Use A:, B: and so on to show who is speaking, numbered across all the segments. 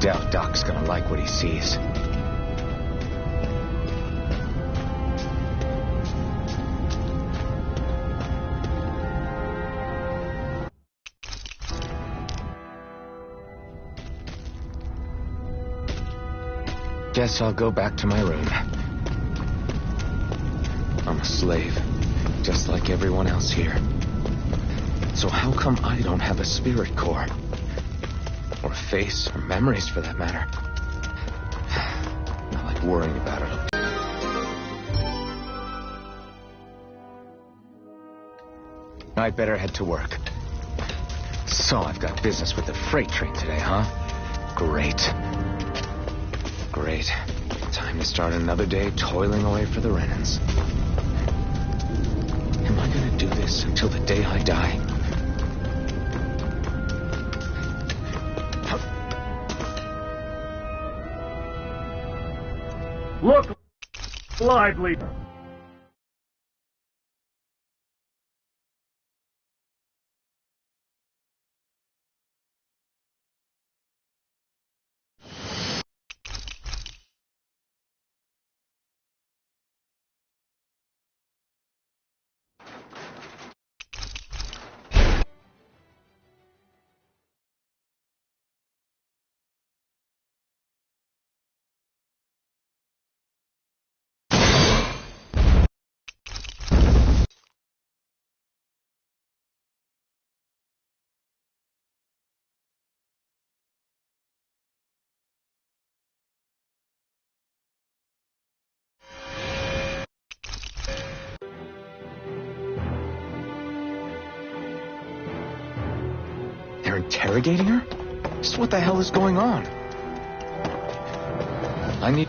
A: doubt Doc's gonna like what he sees. Guess I'll go back to my room. I'm a slave, just like everyone else here. So how come I don't have a spirit core? Or a face, or memories for that matter? Not like worrying about it. I'd better head to work. So I've got business with the freight train today, huh? Great. Great. Time to start another day toiling away for the Renans. Am I gonna do this until the day I die?
B: Look lively.
A: They're interrogating her? Just what the hell is going on? I need...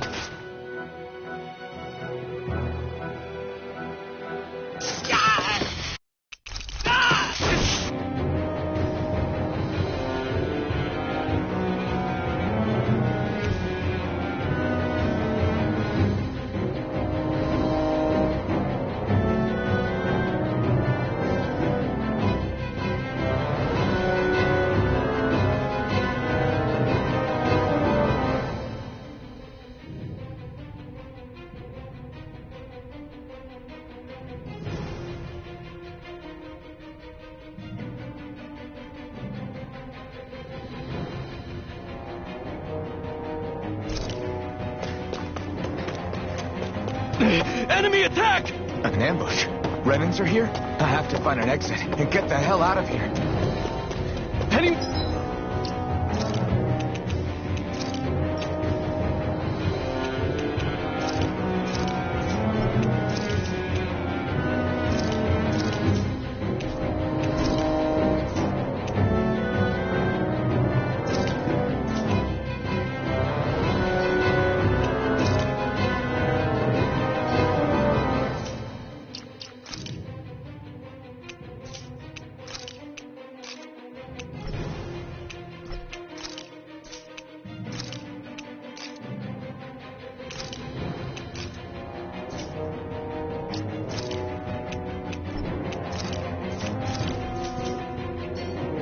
B: Enemy attack!
A: An ambush? Renans are here? I have to find an exit and get the hell out of here.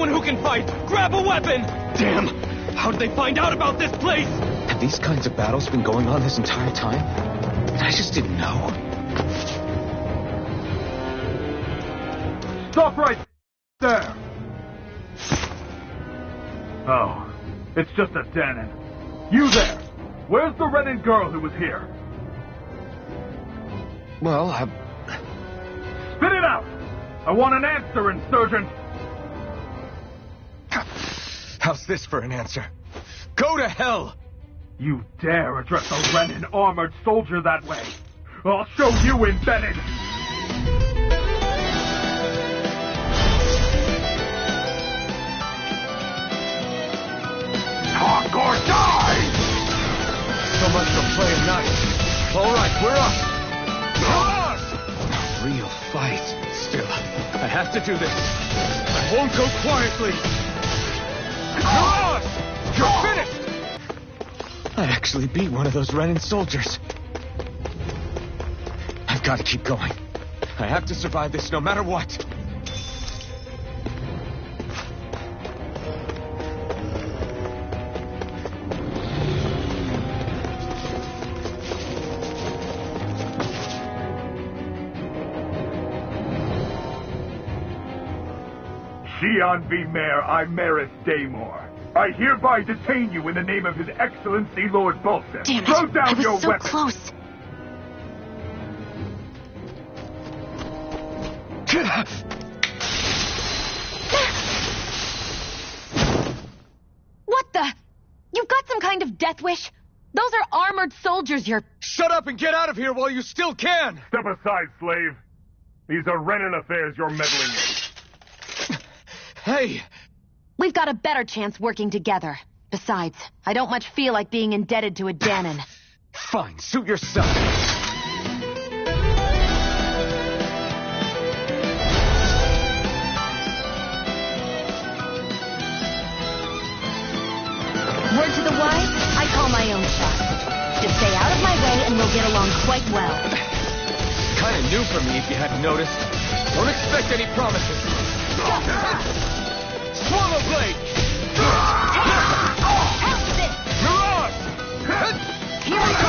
B: Who can fight? Grab a weapon! Damn! How did they find out about this place?
A: Have these kinds of battles been going on this entire time? I just didn't know.
B: Stop right there! Oh, it's just a Danon. You there! Where's the Renan girl who was here?
A: Well,
B: Spit it out! I want an answer, insurgent!
A: How's this for an answer? Go to hell!
B: You dare address a Renan armored soldier that way? I'll show you embedded! Talk or die!
A: So much for playing nice. All right, we're up. A real fight. Still, I have to do this. I won't go quietly. You're finished! I actually beat one of those Renan soldiers. I've got to keep going. I have to survive this no matter what.
C: Xi'an V. Mayor Imaris Daymore. I hereby detain you in the name of His Excellency Lord Bolson.
D: Damn it!
C: Throw down
D: I was
C: your
D: so
C: weapon.
D: close. What the? You've got some kind of death wish? Those are armored soldiers you're...
B: Shut up and get out of here while you still can!
C: Step aside, slave. These are Renan affairs you're meddling in.
B: Hey!
D: We've got a better chance working together. Besides, I don't much feel like being indebted to a Danon.
A: Fine, suit yourself.
D: Word to the wise, I call my own shot. Just stay out of my way and we'll get along quite well.
A: Kinda new for me if you hadn't noticed. Don't expect any promises. Swallow blade!
D: How's this?
A: Mirage!
D: Here I go!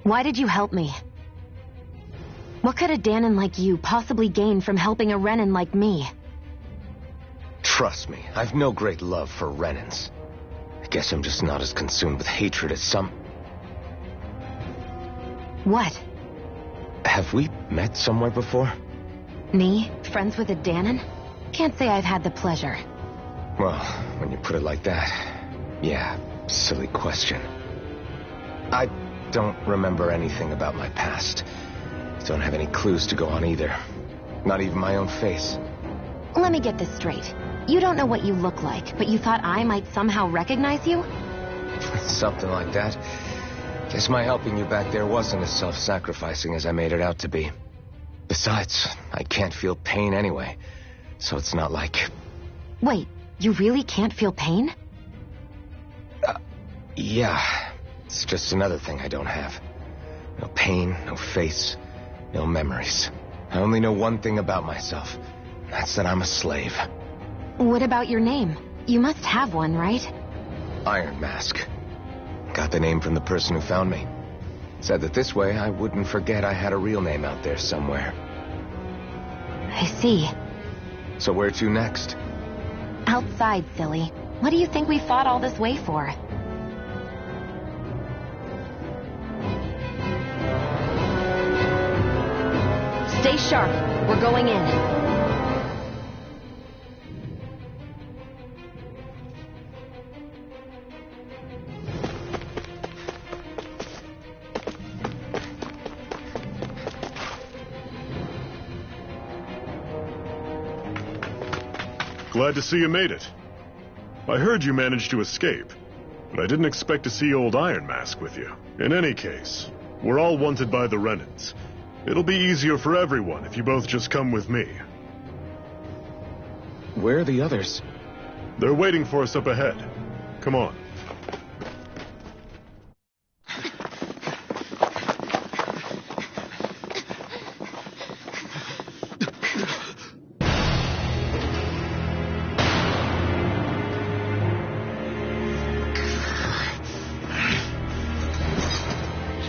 D: Why did you help me? What could a Danon like you possibly gain from helping a Renan like me?
A: Trust me, I've no great love for Renans. I guess I'm just not as consumed with hatred as some...
D: What?
A: Have we met somewhere before?
D: Me? Friends with a Danon? Can't say I've had the pleasure.
A: Well, when you put it like that, yeah, silly question. I don't remember anything about my past. Don't have any clues to go on either. Not even my own face.
D: Let me get this straight. You don't know what you look like, but you thought I might somehow recognize you?
A: Something like that. Guess my helping you back there wasn't as self-sacrificing as I made it out to be. Besides, I can't feel pain anyway, so it's not like...
D: Wait, you really can't feel pain?
A: Yeah. It's just another thing I don't have. No pain, no face, no memories. I only know one thing about myself. That's that I'm a slave.
D: What about your name? You must have one, right?
A: Iron Mask. Got the name from the person who found me. Said that this way I wouldn't forget I had a real name out there somewhere.
D: I see.
A: So where to next?
D: Outside, silly. What do you think we fought all this way for? Stay sharp. We're going in.
E: Glad to see you made it. I heard you managed to escape, but I didn't expect to see old Iron Mask with you. In any case, we're all wanted by the Renans. It'll be easier for everyone if you both just come with me.
A: Where are the others?
E: They're waiting for us up ahead. Come on.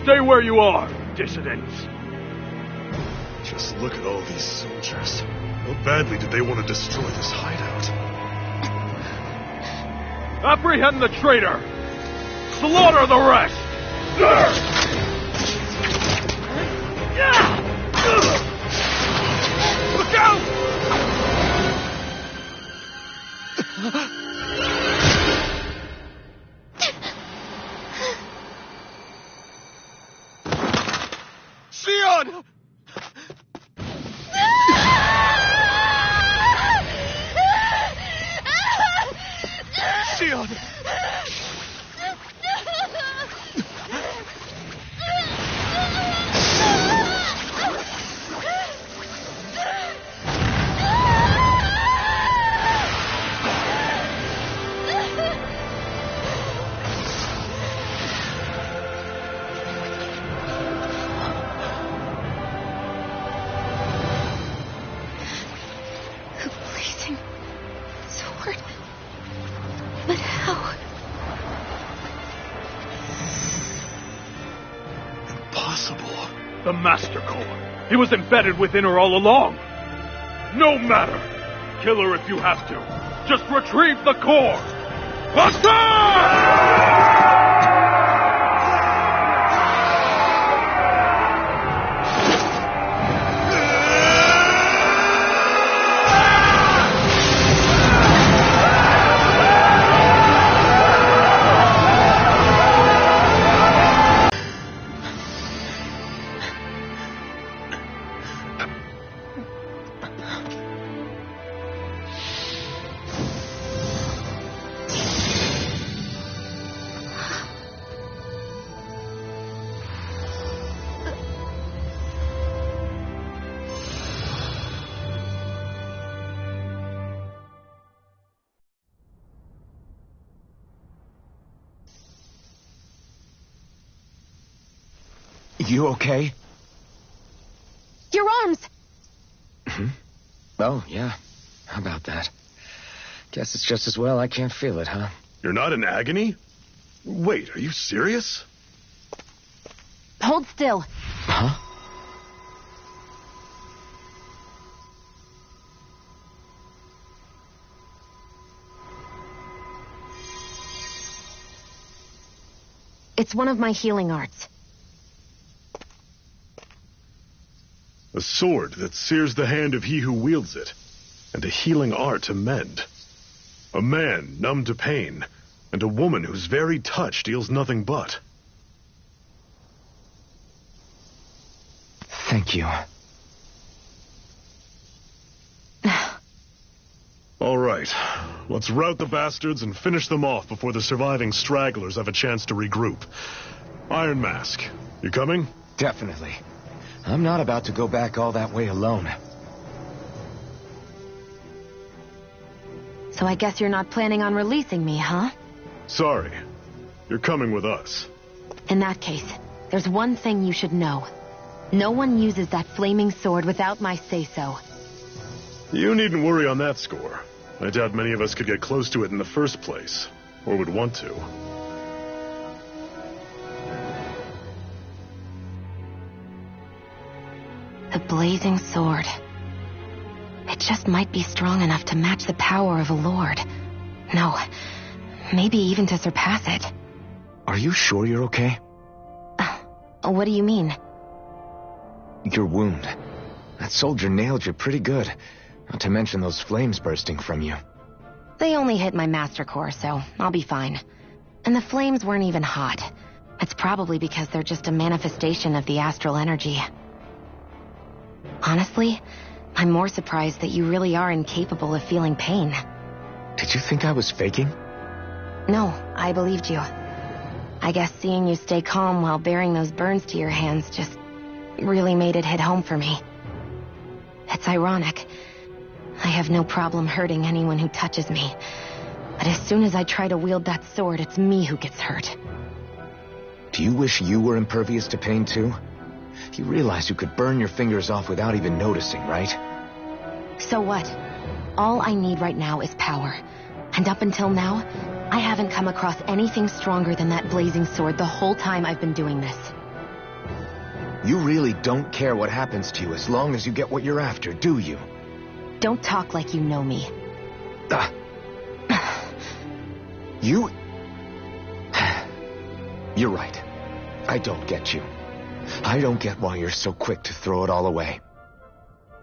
C: Stay where you are, dissidents.
E: Just look at all these soldiers. How badly did they want to destroy this hideout?
C: Apprehend the traitor! Slaughter the rest! Look out!
B: Xi'an! Xi'an!
C: The Master Core. He was embedded within her all along. No matter. Kill her if you have to. Just retrieve the core. Faster!
A: You okay?
D: Your arms!
A: Oh, yeah. How about that? Guess it's just as well I can't feel it, huh?
E: You're not in agony? Wait, are you serious?
D: Hold still.
A: Huh?
D: It's one of my healing arts.
E: A sword that sears the hand of he who wields it, and a healing art to mend. A man numb to pain, and a woman whose very touch deals nothing but.
A: Thank you.
E: All right, let's rout the bastards and finish them off before the surviving stragglers have a chance to regroup. Iron Mask, you coming?
A: Definitely. I'm not about to go back all that way alone.
D: So I guess you're not planning on releasing me, huh?
E: Sorry, you're coming with us.
D: In that case, there's one thing you should know. No one uses that flaming sword without my say-so.
E: You needn't worry on that score. I doubt many of us could get close to it in the first place, or would want to.
D: The blazing sword. It just might be strong enough to match the power of a lord. No, maybe even to surpass it.
A: Are you sure you're okay?
D: What do you mean?
A: Your wound. That soldier nailed you pretty good. Not to mention those flames bursting from you.
D: They only hit my master core, so I'll be fine. And the flames weren't even hot. It's probably because they're just a manifestation of the astral energy. Honestly, I'm more surprised that you really are incapable of feeling pain.
A: Did you think I was faking?
D: No, I believed you. I guess seeing you stay calm while bearing those burns to your hands just really made it hit home for me. It's ironic. I have no problem hurting anyone who touches me. But as soon as I try to wield that sword, it's me who gets hurt.
A: Do you wish you were impervious to pain too? You realize you could burn your fingers off without even noticing, right?
D: So what? All I need right now is power. And up until now, I haven't come across anything stronger than that blazing sword the whole time I've been doing this.
A: You really don't care what happens to you as long as you get what you're after, do you?
D: Don't talk like you know me.
A: You... You're right. I don't get you. I don't get why you're so quick to throw it all away.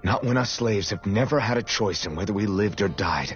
A: Not when us slaves have never had a choice in whether we lived or died.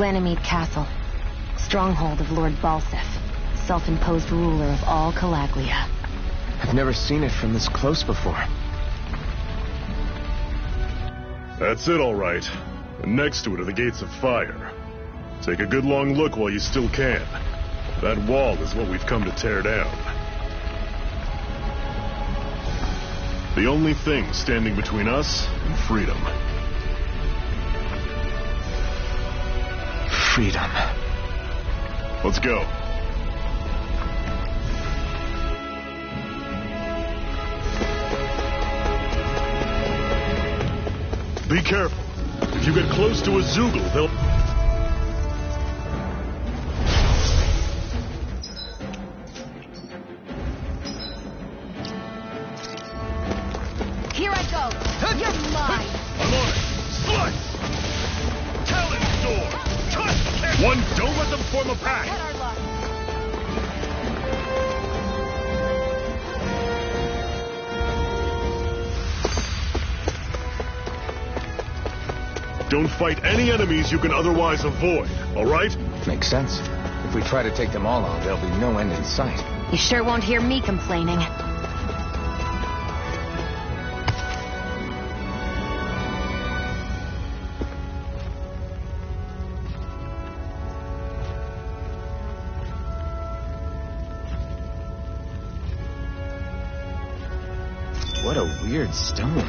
D: Ganymead Castle. Stronghold of Lord Balsif, self-imposed ruler of all Calaglia.
A: I've never seen it from this close before.
E: That's it, all right. And next to it are the Gates of Fire. Take a good long look while you still can. That wall is what we've come to tear down. The only thing standing between us and freedom.
A: Freedom.
E: Let's go. Be careful. If you get close to a Zoogle, they'll...
D: Here I go! You're mine!
E: I'm on it! Slice! Talon door! Cut! One, don't let them form a pack!
D: Cut our luck.
E: Don't fight any enemies you can otherwise avoid, all right?
A: Makes sense. If we try to take them all on, there'll be no end in sight.
D: You sure won't hear me complaining.
A: What a weird stone.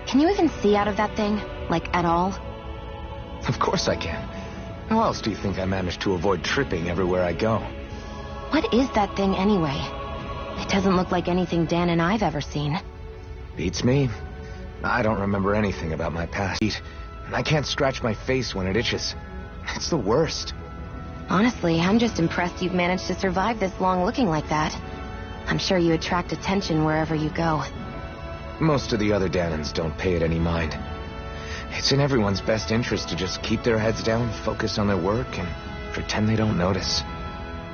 D: Can you even see out of that thing? Like, at all?
A: Of course I can. How else do you think I managed to avoid tripping everywhere I go?
D: What is that thing anyway? It doesn't look like anything Dan and I've ever seen.
A: Beats me. I don't remember anything about my past. I can't scratch my face when it itches. It's the worst.
D: Honestly, I'm just impressed you've managed to survive this long looking like that. I'm sure you attract attention wherever you go.
A: Most of the other Danans don't pay it any mind. It's in everyone's best interest to just keep their heads down, focus on their work, and pretend they don't notice.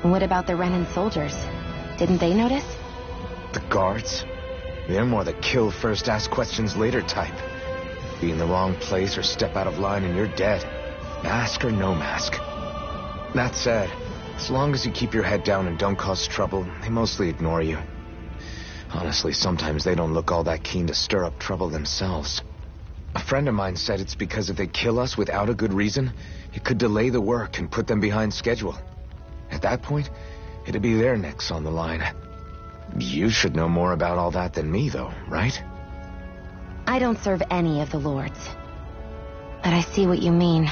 D: What about the Renan soldiers? Didn't they notice?
A: The guards? They're more the kill first, ask questions later type. Be in the wrong place or step out of line and you're dead. Mask or no mask. That said, as long as you keep your head down and don't cause trouble, they mostly ignore you. Honestly, sometimes they don't look all that keen to stir up trouble themselves. A friend of mine said it's because if they kill us without a good reason, it could delay the work and put them behind schedule. At that point, it'd be their necks on the line. You should know more about all that than me, though, right?
D: I don't serve any of the lords. But I see what you mean.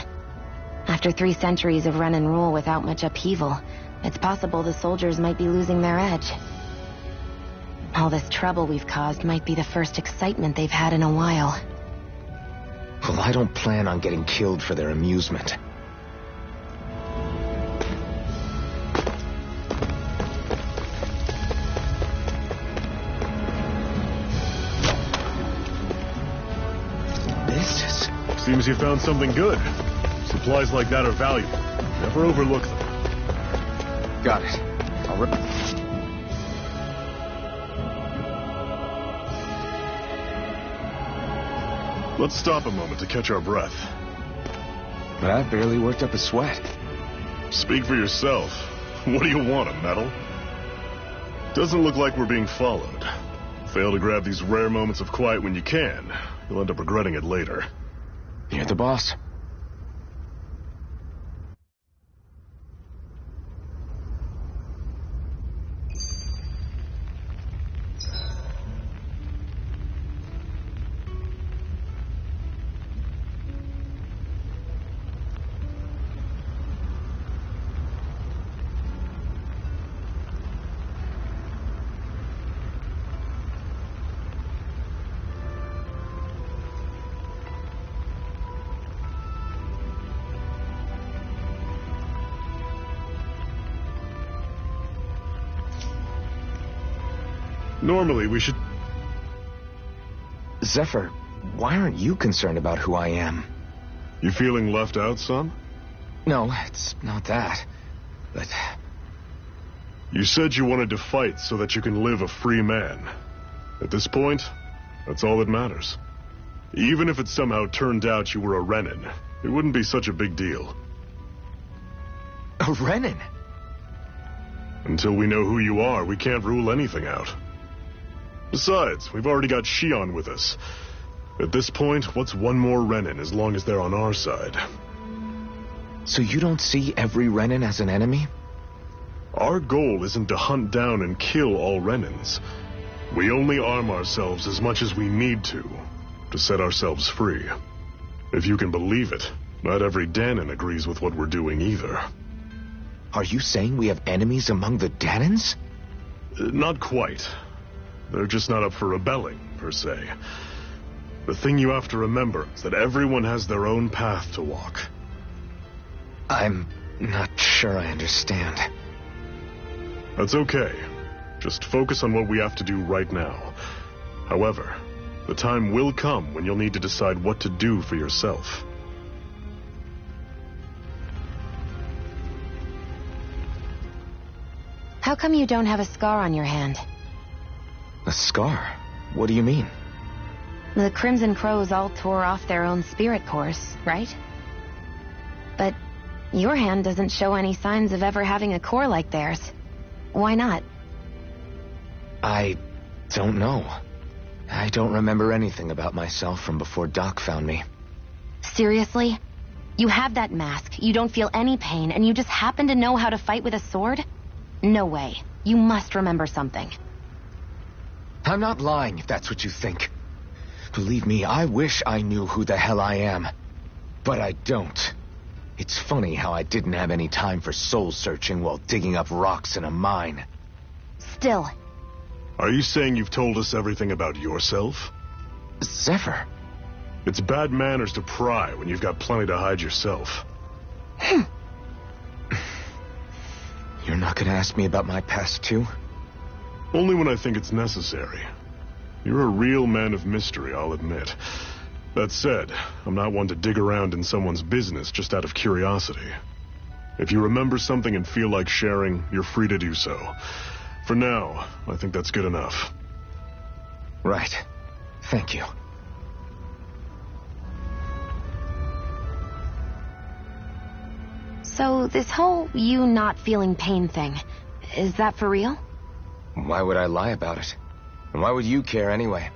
D: After 3 centuries of Renan rule without much upheaval, it's possible the soldiers might be losing their edge. All this trouble we've caused might be the first excitement they've had in a while.
A: Well, I don't plan on getting killed for their amusement. This is...
E: Seems you found something good. Supplies like that are valuable. Never overlook them.
A: Got it. I'll rip...
E: Let's stop a moment to catch our breath.
A: That barely worked up a sweat.
E: Speak for yourself. What do you want, a medal? Doesn't look like we're being followed. Fail to grab these rare moments of quiet when you can. You'll end up regretting it later.
A: You're the boss.
E: Normally, we should...
A: Zephyr, why aren't you concerned about who I am?
E: You feeling left out, son?
A: No, it's not that. But
E: You said you wanted to fight so that you can live a free man. At this point, that's all that matters. Even if it somehow turned out you were a Renin, it wouldn't be such a big deal.
A: a Renin?
E: Until we know who you are, we can't rule anything out. Besides, we've already got Shion with us. At this point, what's one more Renin as long as they're on our side?
A: So you don't see every Renin as an enemy?
E: Our goal isn't to hunt down and kill all Renins. We only arm ourselves as much as we need to set ourselves free. If you can believe it, not every Danon agrees with what we're doing either.
A: Are you saying we have enemies among the Danons?
E: Not quite. They're just not up for rebelling, per se. The thing you have to remember is that everyone has their own path to walk.
A: I'm not sure I understand.
E: That's okay. Just focus on what we have to do right now. However, the time will come when you'll need to decide what to do for yourself.
D: How come you don't have a scar on your hand?
A: A scar? What do you mean?
D: The Crimson Crows all tore off their own spirit cores, right? But your hand doesn't show any signs of ever having a core like theirs. Why not?
A: I don't know. I don't remember anything about myself from before Doc found me.
D: Seriously? You have that mask, you don't feel any pain, and you just happen to know how to fight with a sword? No way. You must remember something.
A: I'm not lying if that's what you think. Believe me, I wish I knew who the hell I am. But I don't. It's funny how I didn't have any time for soul searching while digging up rocks in a mine.
D: Still.
E: Are you saying you've told us everything about yourself?
A: Zephyr.
E: It's bad manners to pry when you've got plenty to hide yourself.
A: You're not gonna ask me about my past too?
E: Only when I think it's necessary. You're a real man of mystery, I'll admit. That said, I'm not one to dig around in someone's business just out of curiosity. If you remember something and feel like sharing, you're free to do so. For now, I think that's good enough.
A: Right. Thank you.
D: So this whole you not feeling pain thing, is that for real?
A: Why would I lie about it? And why would you care anyway?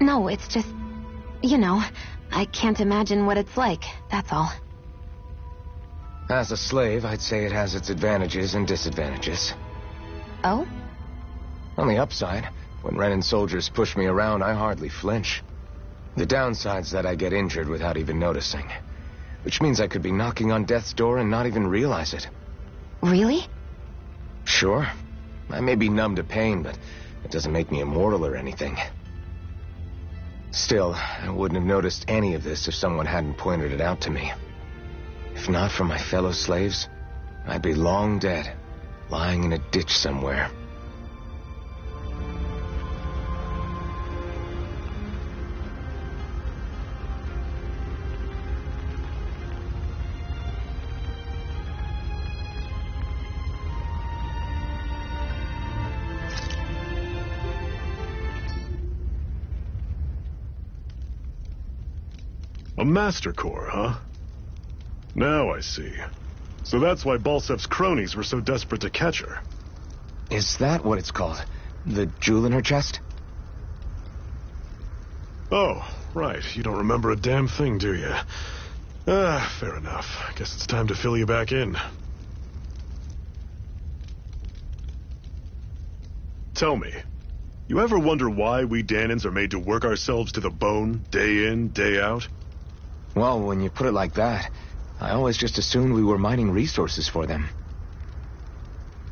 D: No, it's just, you know, I can't imagine what it's like, that's all.
A: As a slave, I'd say it has its advantages and disadvantages.
D: Oh?
A: On the upside, when Renin soldiers push me around, I hardly flinch. The downside's that I get injured without even noticing. Which means I could be knocking on death's door and not even realize it.
D: Really?
A: Sure. I may be numb to pain, but it doesn't make me immortal or anything. Still, I wouldn't have noticed any of this if someone hadn't pointed it out to me. If not for my fellow slaves, I'd be long dead, lying in a ditch somewhere.
E: A Master Core, huh? Now I see. So that's why Balsef's cronies were so desperate to catch her.
A: Is that what it's called? The jewel in her chest?
E: Oh, right. You don't remember a damn thing, do you? Fair enough. I guess it's time to fill you back in. Tell me, you ever wonder why we Danons are made to work ourselves to the bone, day in, day out?
A: Well, when you put it like that, I always just assumed we were mining resources for them.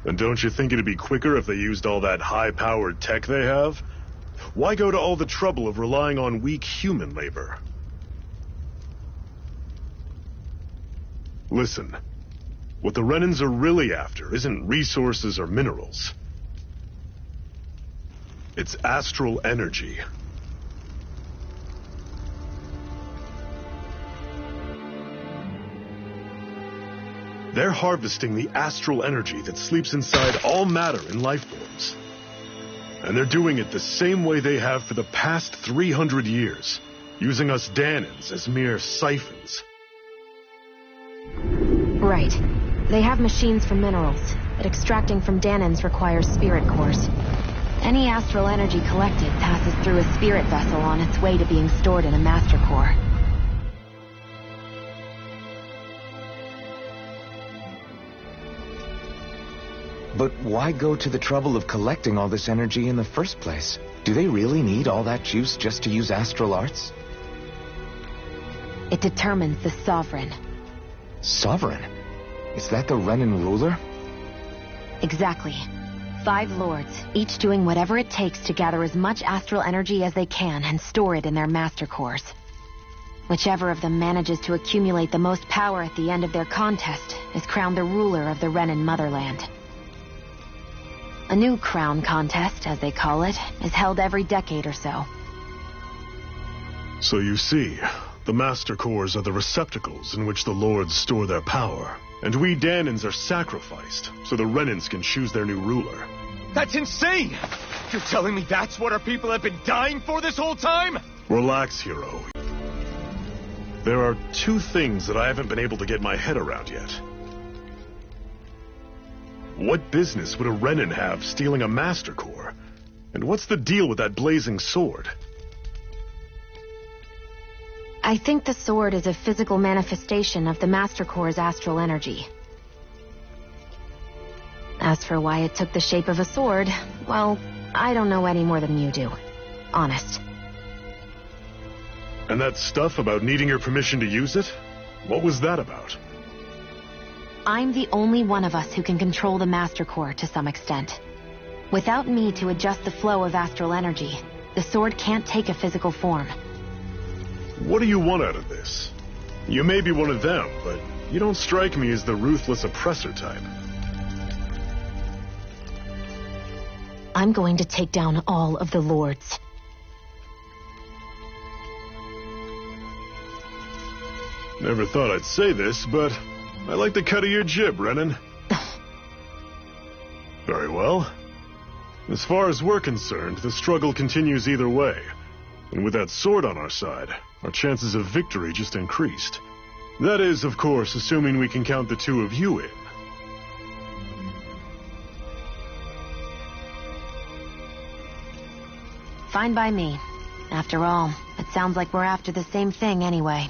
E: And don't you think it'd be quicker if they used all that high-powered tech they have? Why go to all the trouble of relying on weak human labor? Listen, what the Renins are really after isn't resources or minerals. It's astral energy. They're harvesting the astral energy that sleeps inside all matter in life forms. And they're doing it the same way they have for the past 300 years, using us Dahnans as mere siphons.
D: Right. They have machines for minerals, but extracting from Dahnans requires spirit cores. Any astral energy collected passes through a spirit vessel on its way to being stored in a master core.
A: But why go to the trouble of collecting all this energy in the first place? Do they really need all that juice just to use astral arts?
D: It determines the Sovereign.
A: Sovereign? Is that the Renan ruler?
D: Exactly. 5 lords, each doing whatever it takes to gather as much astral energy as they can and store it in their master cores. Whichever of them manages to accumulate the most power at the end of their contest is crowned the ruler of the Renan motherland. A new crown contest, as they call it, is held every decade or so.
E: So you see, the Master Cores are the receptacles in which the Lords store their power. And we Dahnans are sacrificed, so the Renans can choose their new ruler.
B: That's insane! You're telling me that's what our people have been dying for this whole time?
E: Relax, hero. There are 2 things that I haven't been able to get my head around yet. What business would a Renan have stealing a Master Core? And what's the deal with that blazing sword?
D: I think the sword is a physical manifestation of the Master Core's astral energy. As for why it took the shape of a sword, well, I don't know any more than you do. Honest.
E: And that stuff about needing your permission to use it? What was that about?
D: I'm the only one of us who can control the Master Core to some extent. Without me to adjust the flow of astral energy, the sword can't take a physical form.
E: What do you want out of this? You may be one of them, but you don't strike me as the ruthless oppressor type.
D: I'm going to take down all of the lords.
E: Never thought I'd say this, but I like the cut of your jib, Renan. Very well. As far as we're concerned, the struggle continues either way. And with that sword on our side, our chances of victory just increased. That is, of course, assuming we can count the 2 of you in.
D: Fine by me. After all, it sounds like we're after the same thing anyway.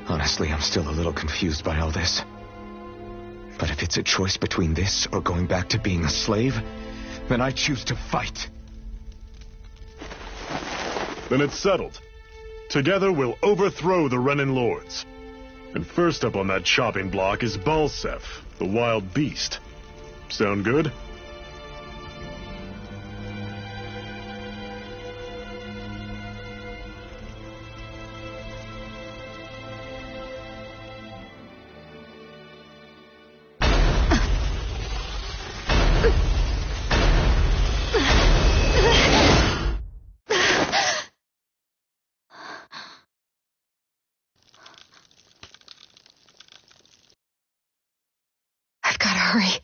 A: Honestly, I'm still a little confused by all this. But if it's a choice between this or going back to being a slave, then I choose to fight.
E: Then it's settled. Together we'll overthrow the Renan Lords. And first up on that chopping block is Balseph, the wild beast. Sound good?
D: I've got to hurry.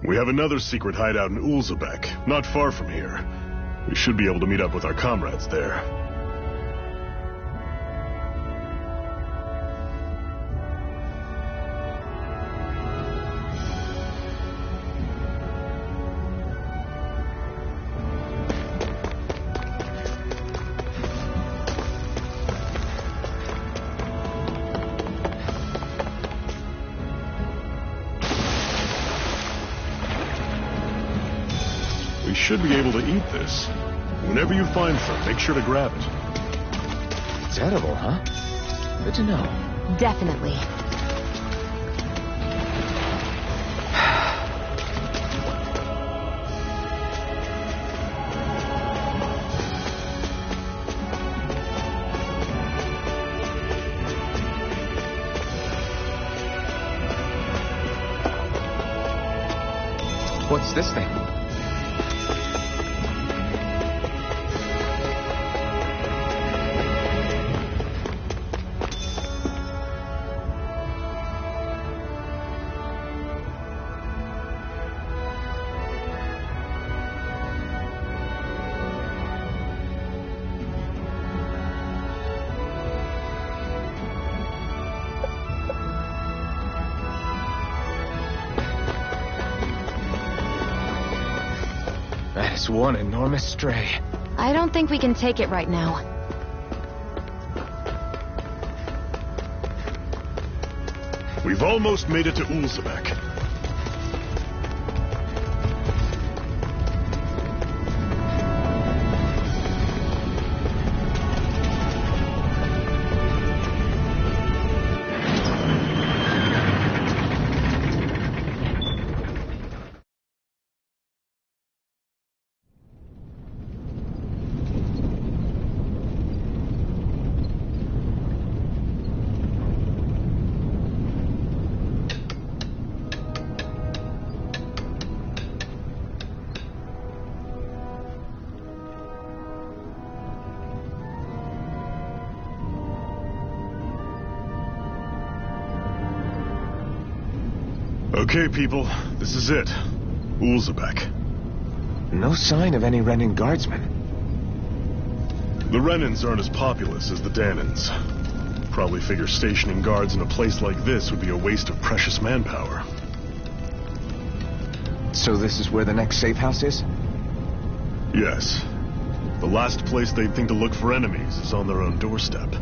E: We have another secret hideout in Ulzebek, not far from here. We should be able to meet up with our comrades there. We should be able to eat this. Whenever you find some, make sure to grab it.
A: It's edible, huh? Good to know.
D: Definitely.
A: What's this thing? That is one enormous stray.
D: I don't think we can take it right now.
E: We've almost made it to Ulzebek. Okay, people, this is it. Ulzebek.
A: No sign of any Renan guardsmen.
E: The Renans aren't as populous as the Danans. Probably figure stationing guards in a place like this would be a waste of precious manpower.
A: So this is where the next safe house is?
E: Yes. The last place they'd think to look for enemies is on their own doorstep.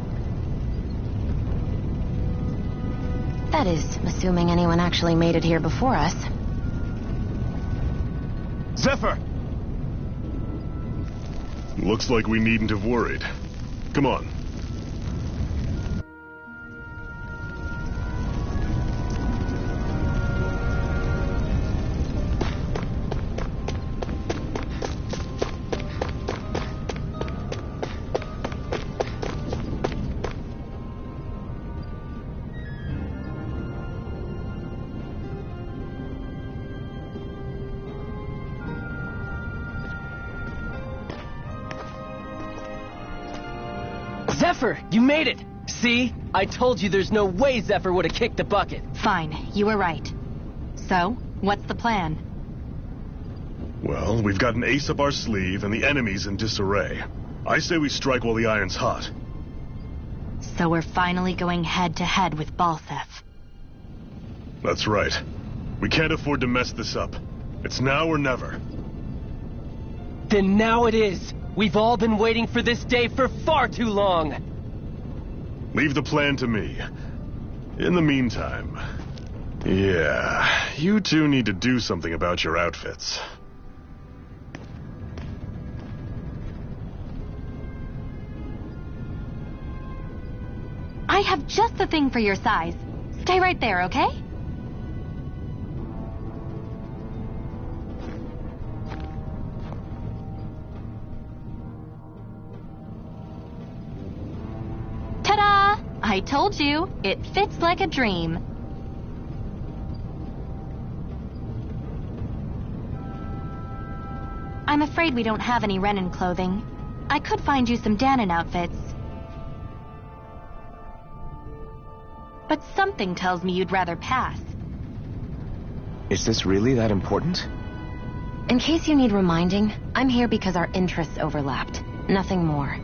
D: That is, assuming anyone actually made it here before us.
A: Zephyr!
E: Looks like we needn't have worried. Come on.
F: Zephyr, you made it! See? I told you there's no way Zephyr would have kicked the bucket.
D: Fine, you were right. So, what's the plan?
E: Well, we've got an ace up our sleeve and the enemy's in disarray. I say we strike while the iron's hot.
D: So we're finally going head-to-head with Balthef.
E: That's right. We can't afford to mess this up. It's now or never.
F: Then now it is! We've all been waiting for this day for far too long!
E: Leave the plan to me. In the meantime... yeah, you two need to do something about your outfits.
D: I have just the thing for your size. Stay right there, okay? Ta-da! I told you, it fits like a dream. I'm afraid we don't have any Renan clothing. I could find you some Danan outfits. But something tells me you'd rather pass.
A: Is this really that important?
D: In case you need reminding, I'm here because our interests overlapped. Nothing more.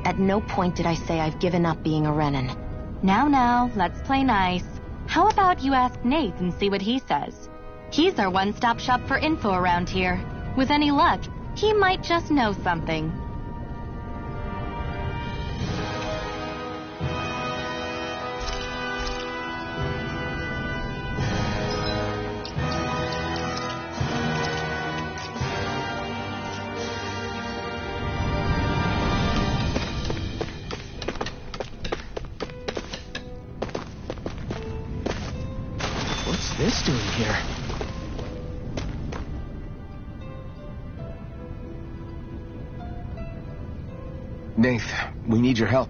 D: At no point did I say I've given up being a Renan. Now, let's play nice. How about you ask Nath and see what he says? He's our one-stop shop for info around here. With any luck, he might just know something.
A: What's this doing here? Nath, we need your help.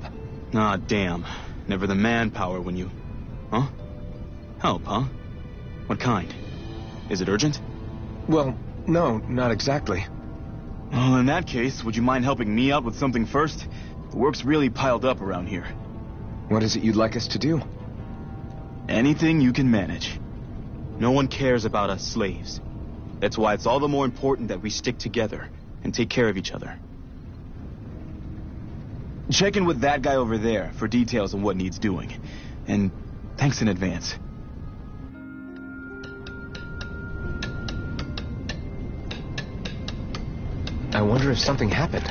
G: Ah, damn. Never the manpower when you... Huh? Help, huh? What kind? Is it urgent?
A: Well, no, not exactly.
G: Well, in that case, would you mind helping me out with something first? The work's really piled up around here.
A: What is it you'd like us to do?
G: Anything you can manage. No one cares about us slaves. That's why it's all the more important that we stick together and take care of each other. Check in with that guy over there for details on what needs doing. And thanks in advance.
A: I wonder if something happened.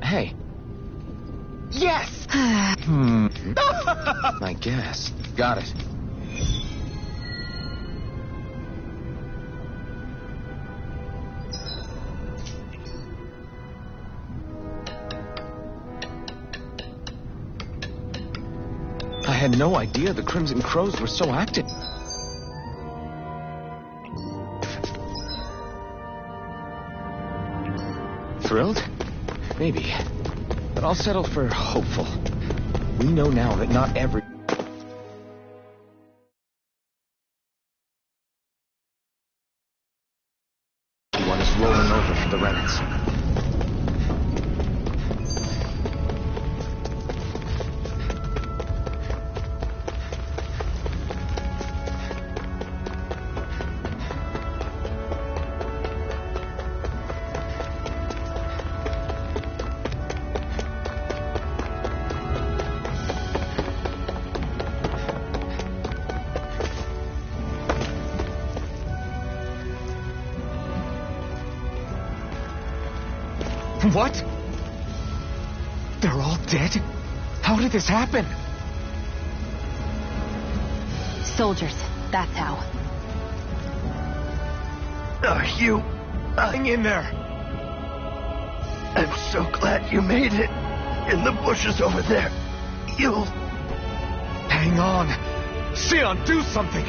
A: Hey. Yes! I guess. Got it. I had no idea the Crimson Crows were so active. Thrilled? Maybe. But I'll settle for hopeful. We know now that not every... one is rolling over for the Renans. What? They're all dead? How did this happen?
D: Soldiers, that's how.
H: Are you...
A: Hang in there.
H: I'm so glad you made it. In the bushes over there. You'll...
A: Hang on. Sion, do something.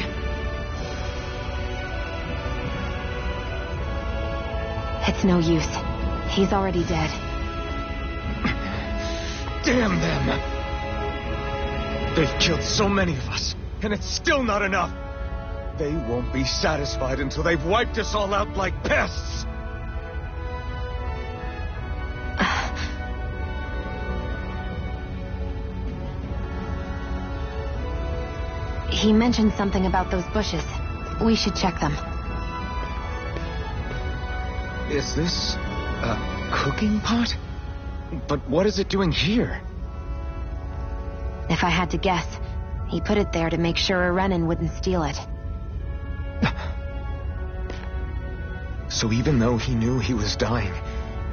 D: It's no use. He's already dead.
A: Damn them. They've killed so many of us, and it's still not enough. They won't be satisfied until they've wiped us all out like pests.
D: He mentioned something about those bushes. We should check them.
A: Is this a cooking pot? But what is it doing here?
D: If I had to guess, he put it there to make sure a Renan wouldn't steal it.
A: So even though he knew he was dying,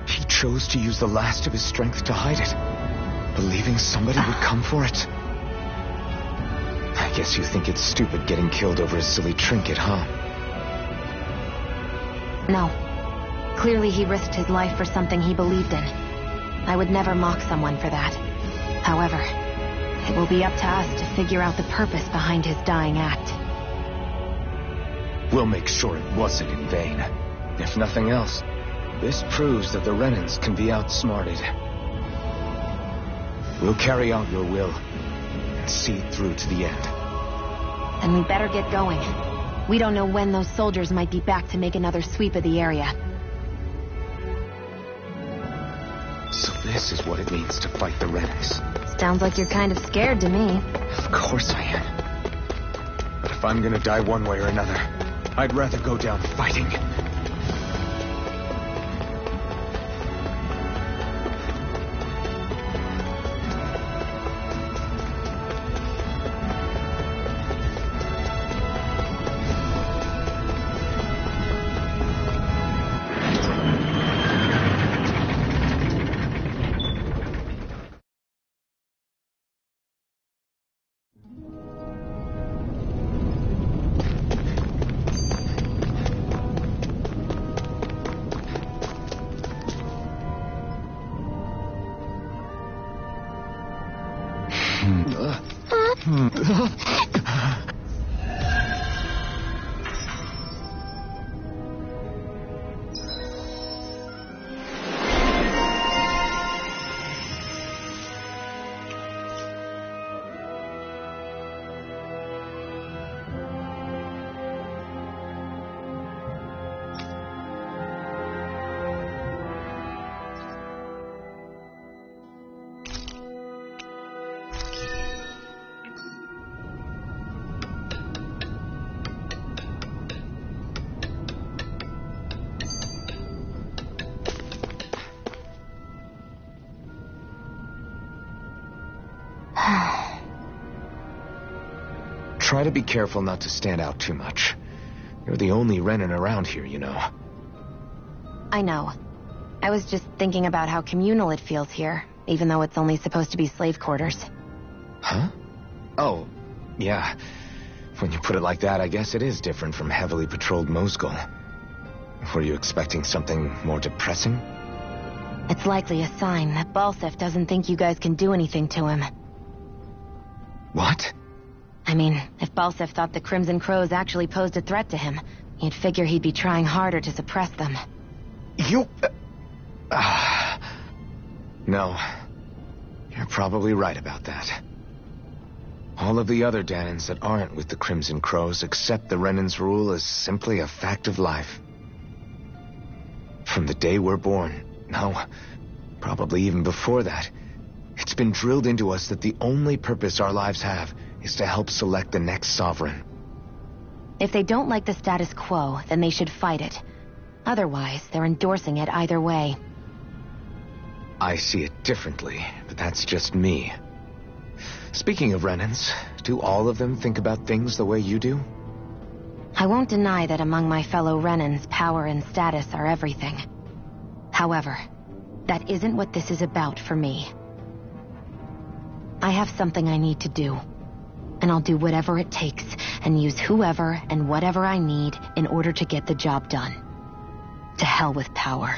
A: he chose to use the last of his strength to hide it, believing somebody would come for it. I guess you think it's stupid getting killed over a silly trinket, huh?
D: No. Clearly he risked his life for something he believed in. I would never mock someone for that. However, it will be up to us to figure out the purpose behind his dying act.
A: We'll make sure it wasn't in vain. If nothing else, this proves that the Renans can be outsmarted. We'll carry out your will and see it through to the end.
D: And we better get going. We don't know when those soldiers might be back to make another sweep of the area.
A: So this is what it means to fight the Renans.
D: Sounds like you're kind of scared to me.
A: Of course I am. But if I'm gonna die one way or another, I'd rather go down fighting. Try to be careful not to stand out too much. You're the only Renan around here, you know.
D: I know. I was just thinking about how communal it feels here, even though it's only supposed to be slave quarters.
A: Huh? Oh, yeah. When you put it like that, I guess it is different from heavily patrolled Mosgul. Were you expecting something more depressing?
D: It's likely a sign that Balsef doesn't think you guys can do anything to him.
A: What?
D: I mean, if Balsef thought the Crimson Crows actually posed a threat to him, you'd figure he'd be trying harder to suppress them.
A: You... No. You're probably right about that. All of the other Danans that aren't with the Crimson Crows accept the Renan's rule as simply a fact of life. From the day we're born, no, probably even before that, it's been drilled into us that the only purpose our lives have is to help select the next sovereign.
D: If they don't like the status quo, then they should fight it. Otherwise, they're endorsing it either way.
A: I see it differently, but that's just me. Speaking of Renans, do all of them think about things the way you do?
D: I won't deny that among my fellow Renans, power and status are everything. However, that isn't what this is about for me. I have something I need to do, and I'll do whatever it takes, and use whoever and whatever I need in order to get the job done. To hell with power.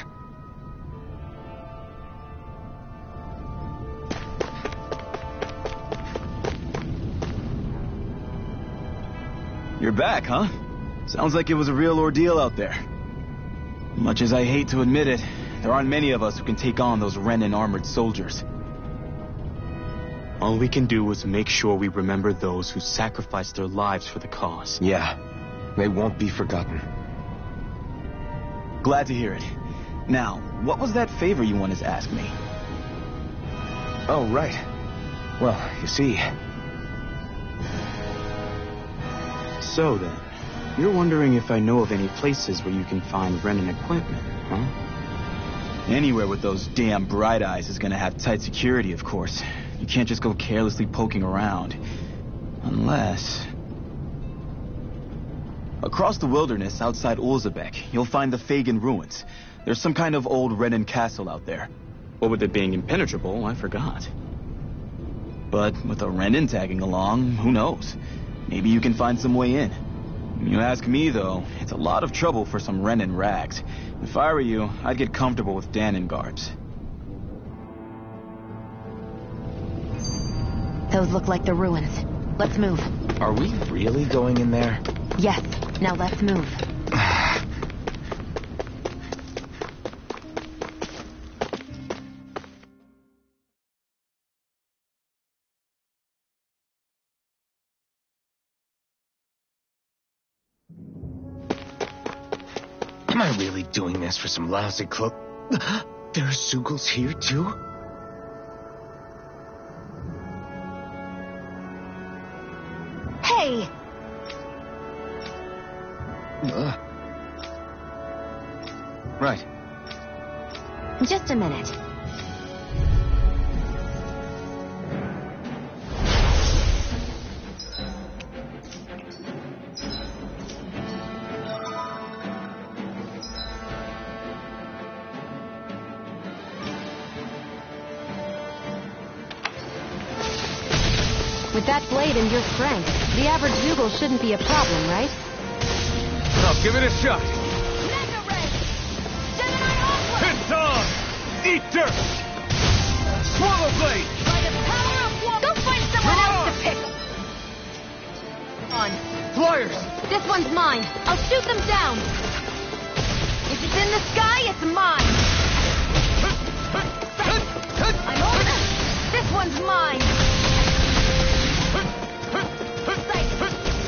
G: You're back, huh? Sounds like it was a real ordeal out there. Much as I hate to admit it, there aren't many of us who can take on those Renan armored soldiers. All we can do is make sure we remember those who sacrificed their lives for the cause.
A: Yeah, they won't be forgotten.
G: Glad to hear it. Now, what was that favor you wanted to ask me?
A: Oh, right. Well, you see...
G: So then, you're wondering if I know of any places where you can find Renan equipment, huh? Anywhere with those damn bright eyes is gonna have tight security, of course. You can't just go carelessly poking around. Unless... Across the wilderness outside Ulzebek, you'll find the Fagan ruins. There's some kind of old Renan castle out there. What with it being impenetrable, I forgot. But with a Renan tagging along, who knows? Maybe you can find some way in. You ask me, though, it's a lot of trouble for some Renan rags. If I were you, I'd get comfortable with Danan garbs.
D: Those look like the ruins. Let's move.
A: Are we really going in there?
D: Yes. Now let's move.
A: Am I really doing this for some lousy cloak? There are Zuguls here, too?
D: Hey!
A: Right.
D: Just a minute. With that blade and your strength, the average Zugul shouldn't be a problem, right?
B: I'll give it a shot.
I: Mega Ray! Gemini Aqua!
B: It's on! Eat dirt! Swallow blade!
I: By the power of one... Go find someone else to pick! On.
B: Flyers!
D: This one's mine. I'll shoot them down. If it's in the sky, it's mine. I'm over. This one's mine.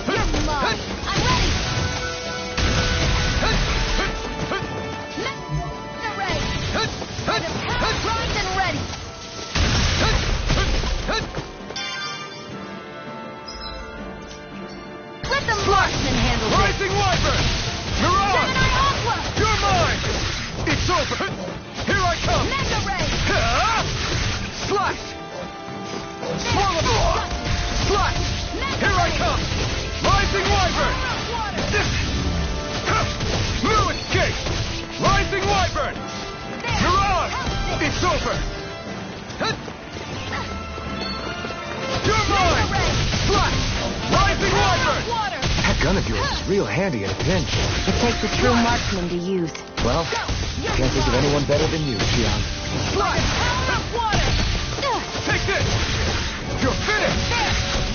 D: You're mine. I'm ready. Mega Ray. By the power primed and ready. Let the marksman handle this.
B: Rising Wyvern! Mirage!
I: Gemini Aqua!
B: You're mine! It's over! over! You're mine! Flash! Rising Wyvern!
A: That gun of yours is real handy in a pinch.
D: It takes a true marksman to use.
A: Well, I can't think of anyone better than you, Xion.
B: Flash! Take this! You're finished!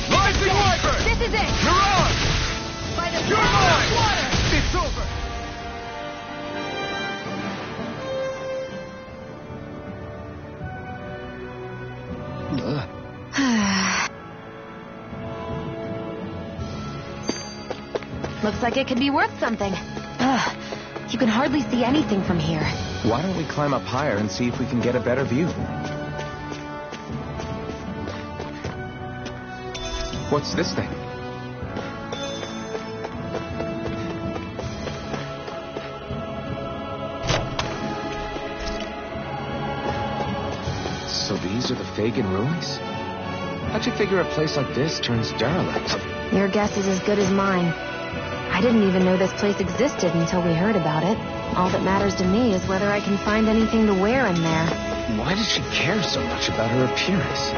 B: Rising Wyvern!
I: This is it!
B: You're on!
I: By the
B: You're
I: power
B: mine!
I: of water!
B: It's over!
D: Looks like it could be worth something. Ugh, you can hardly see anything from here.
A: Why don't we climb up higher and see if we can get a better view? What's this thing? So these are the Fagin ruins? How'd you figure a place like this turns derelict?
D: Your guess is as good as mine. I didn't even know this place existed until we heard about it. All that matters to me is whether I can find anything to wear in there.
A: Why does she care so much about her appearance?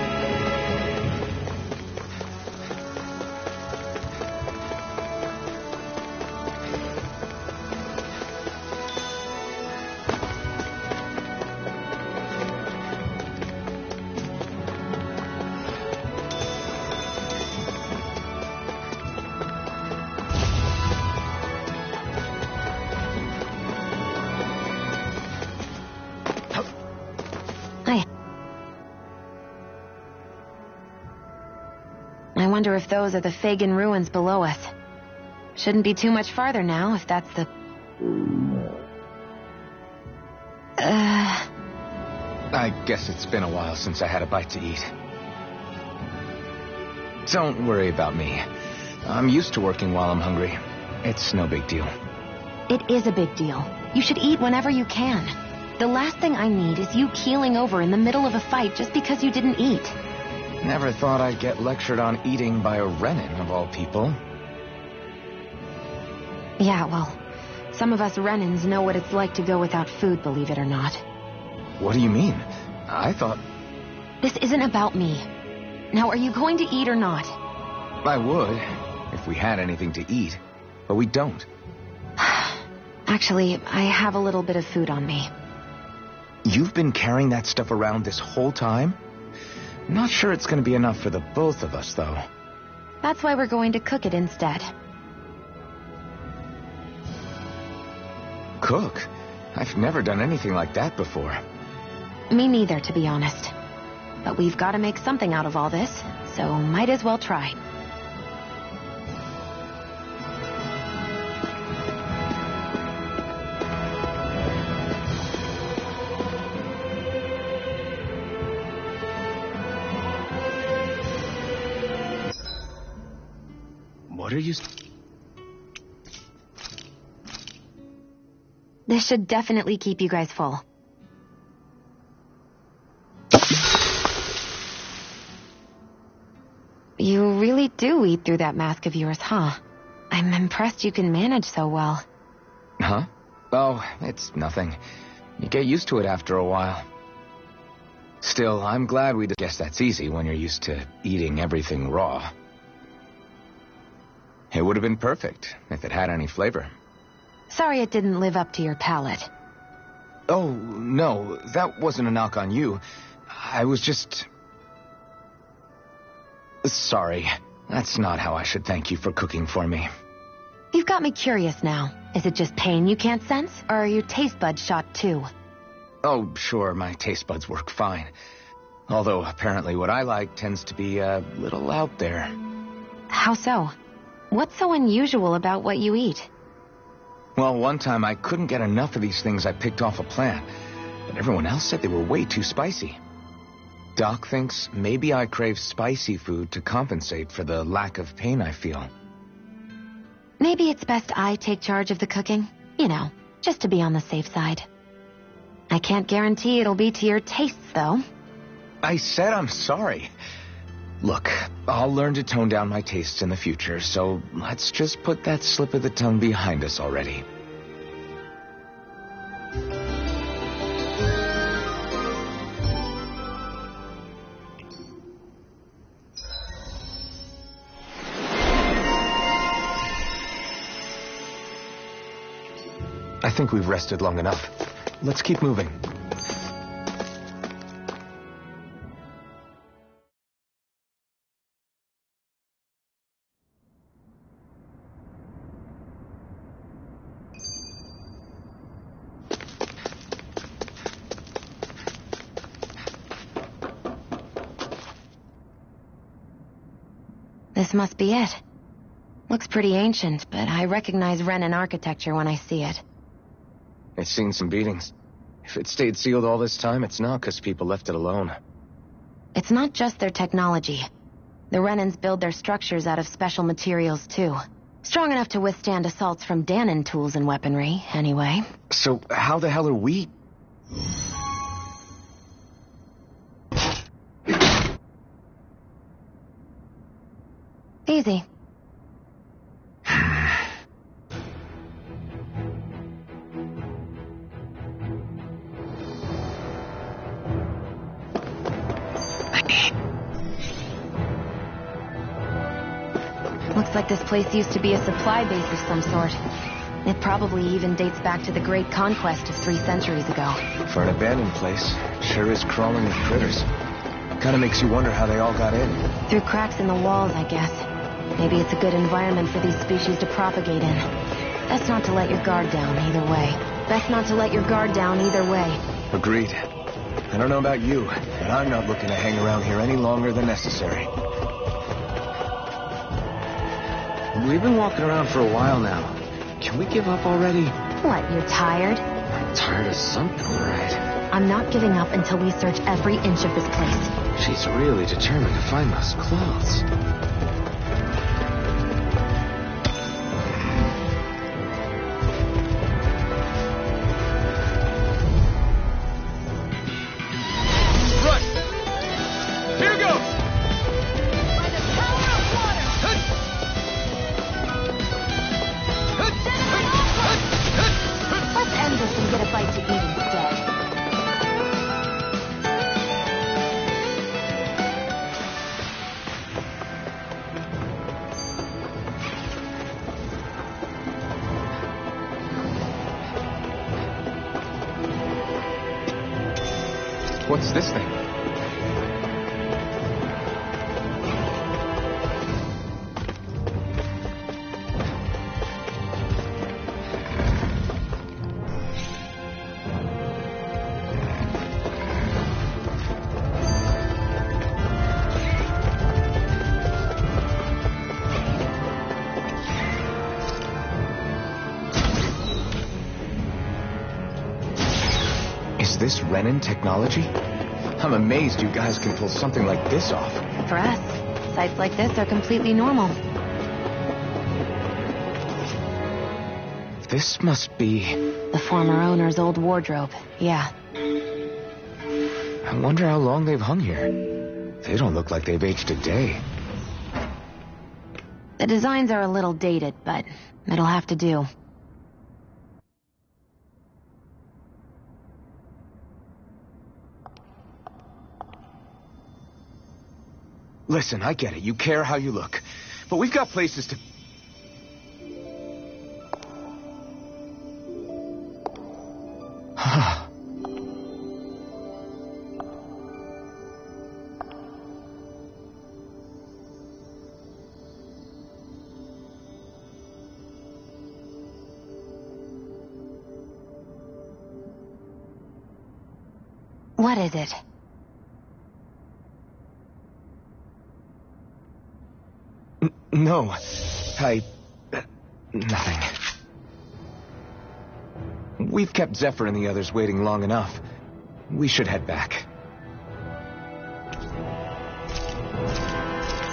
D: I wonder if those are the Fagin ruins below us. Shouldn't be too much farther now, if that's the...
A: I guess it's been a while since I had a bite to eat. Don't worry about me. I'm used to working while I'm hungry. It's no big deal.
D: It is a big deal. You should eat whenever you can. The last thing I need is you keeling over in the middle of a fight just because you didn't eat.
A: Never thought I'd get lectured on eating by a Renin, of all people.
D: Yeah, well, some of us Renins know what it's like to go without food, believe it or not.
A: What do you mean? I thought...
D: This isn't about me. Now, are you going to eat or not?
A: I would, if we had anything to eat, but we don't.
D: Actually, I have a little bit of food on me.
A: You've been carrying that stuff around this whole time? Not sure it's going to be enough for the both of us, though.
D: That's why we're going to cook it instead.
A: Cook? I've never done anything like that before.
D: Me neither, to be honest. But we've got to make something out of all this, so might as well try.
A: What are you...
D: This should definitely keep you guys full. You really do eat through that mask of yours, huh? I'm impressed you can manage so well.
A: Huh? Oh, it's nothing. You get used to it after a while. Still, I'm glad we... Guess that's easy when you're used to eating everything raw. It would have been perfect if it had any flavor.
D: Sorry it didn't live up to your palate.
A: Oh, no, that wasn't a knock on you. I was just... Sorry. That's not how I should thank you for cooking for me.
D: You've got me curious now. Is it just pain you can't sense, or are your taste buds shot too?
A: Oh, sure, my taste buds work fine. Although apparently what I like tends to be a little out there.
D: How so? What's so unusual about what you eat?
A: Well, one time I couldn't get enough of these things I picked off a plant, but everyone else said they were way too spicy. Doc thinks maybe I crave spicy food to compensate for the lack of pain I feel.
D: Maybe it's best I take charge of the cooking. You know, just to be on the safe side. I can't guarantee it'll be to your tastes, though.
A: I said I'm sorry. Look, I'll learn to tone down my tastes in the future, so let's just put that slip of the tongue behind us already. I think we've rested long enough. Let's keep moving.
D: This must be it. Looks pretty ancient, but I recognize Renan architecture when I see it.
A: It's seen some beatings. If it stayed sealed all this time, it's not because people left it alone.
D: It's not just their technology. The Renans build their structures out of special materials, too. Strong enough to withstand assaults from Danon tools and weaponry, anyway.
A: So how the hell are we...
D: Easy. Looks like this place used to be a supply base of some sort. It probably even dates back to the Great Conquest of 3 centuries ago.
A: For an abandoned place, sure is crawling with critters. Kinda makes you wonder how they all got in.
D: Through cracks in the walls, I guess. Maybe it's a good environment for these species to propagate in. Best not to let your guard down either way. Best not to let your guard down either way.
A: Agreed. I don't know about you, but I'm not looking to hang around here any longer than necessary. We've been walking around for a while now. Can we give up already?
D: What, you're tired?
A: I'm tired of something, all right.
D: I'm not giving up until we search every inch of this place.
A: She's really determined to find those clothes. What's this thing? Is this Renan technology? I'm amazed you guys can pull something like this off.
D: For us, sites like this are completely normal.
A: This must be...
D: the former owner's old wardrobe, yeah.
A: I wonder how long they've hung here. They don't look like they've aged a day.
D: The designs are a little dated, but it'll have to do.
A: Listen, I get it. You care how you look. But we've got places to...
D: What is it?
A: No, nothing. We've kept Zephyr and the others waiting long enough. We should head back.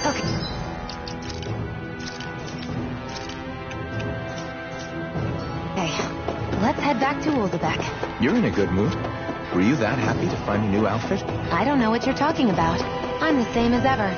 D: Okay. Hey, let's head back to Ulzebek.
A: You're in a good mood. Were you that happy to find a new outfit?
D: I don't know what you're talking about. I'm the same as ever.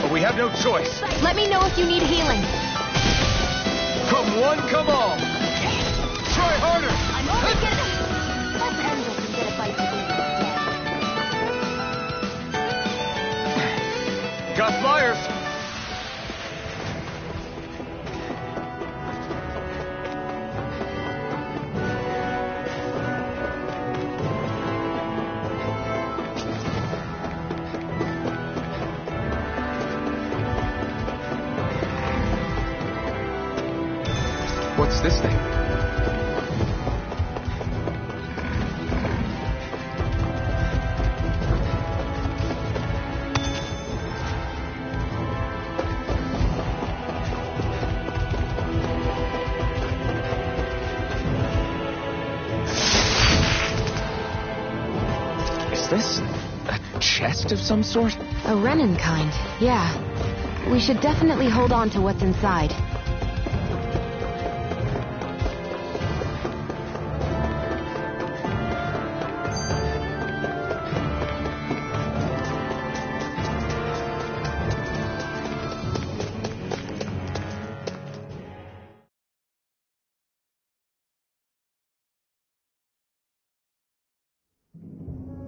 A: But we have no choice.
D: Let me know if you need healing.
A: Come one, come all.
B: Try harder!
I: I'm only getting... Let's end this and get a bite to eat.
B: Got flyers!
A: What's this thing? Is this a chest of some sort?
D: A Renin kind, yeah. We should definitely hold on to what's inside.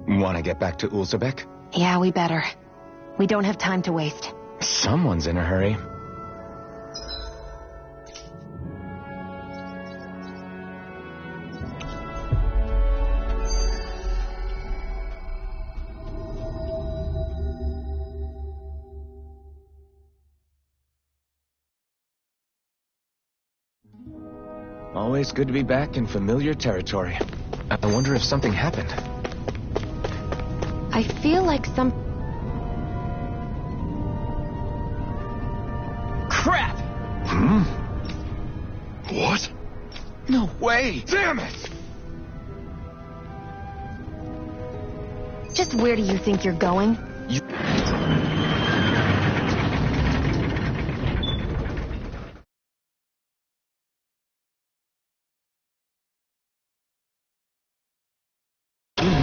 A: Want to get back to Ulzebek?
D: Yeah, we better. We don't have time to waste.
A: Someone's in a hurry. Always good to be back in familiar territory. I wonder if something happened.
D: I feel like some...
B: Crap!
E: Hmm? What?
A: No way!
B: Damn it!
D: Just where do you think you're going?
A: You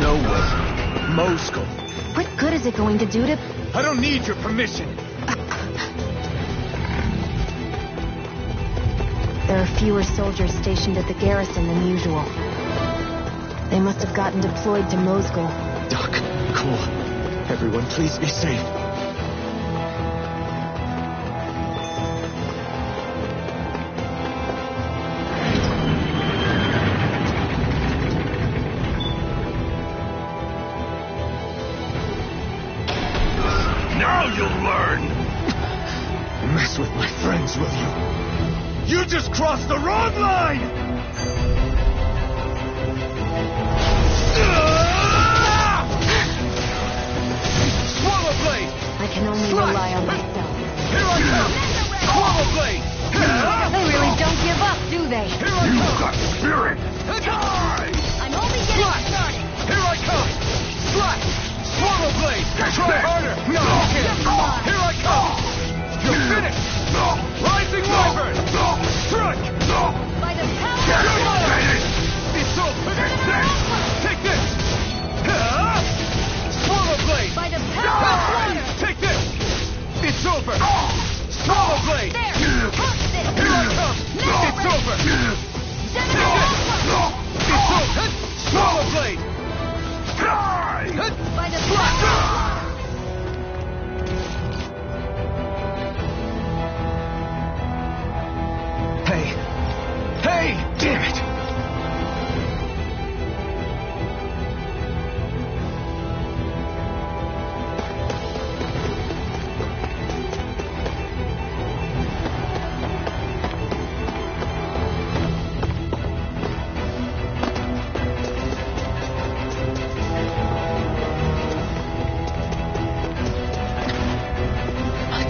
A: know what? Moskal.
D: What good is it going to do to...
B: I don't need your permission.
D: There are fewer soldiers stationed at the garrison than usual. They must have gotten deployed to Moskal.
A: Doc, Cole, everyone please be safe.
H: Now you'll learn!
A: Mess with my friends, will you?
B: You just crossed the wrong line! Swallow blade!
D: I can only rely on myself.
B: Here I come! Swallow blade!
D: They really don't give up, do they?
B: Here I
H: You've
B: come!
H: got spirit!
B: Die!
I: I'm only getting started.
B: Here I come! Slash! Swallow blade! Try harder! No, you can't! Here I come! You're finished! Rising Wyvern! Strike!
I: By the power of water.
B: It's over! Take this! Swallow blade!
I: By the power of water.
B: Take this! It's over! Swallow blade!
I: There. Hunt this.
B: Here I come! It's over! It's over! Swallow blade!
I: By the power.
A: Hey! Hey! Damn it!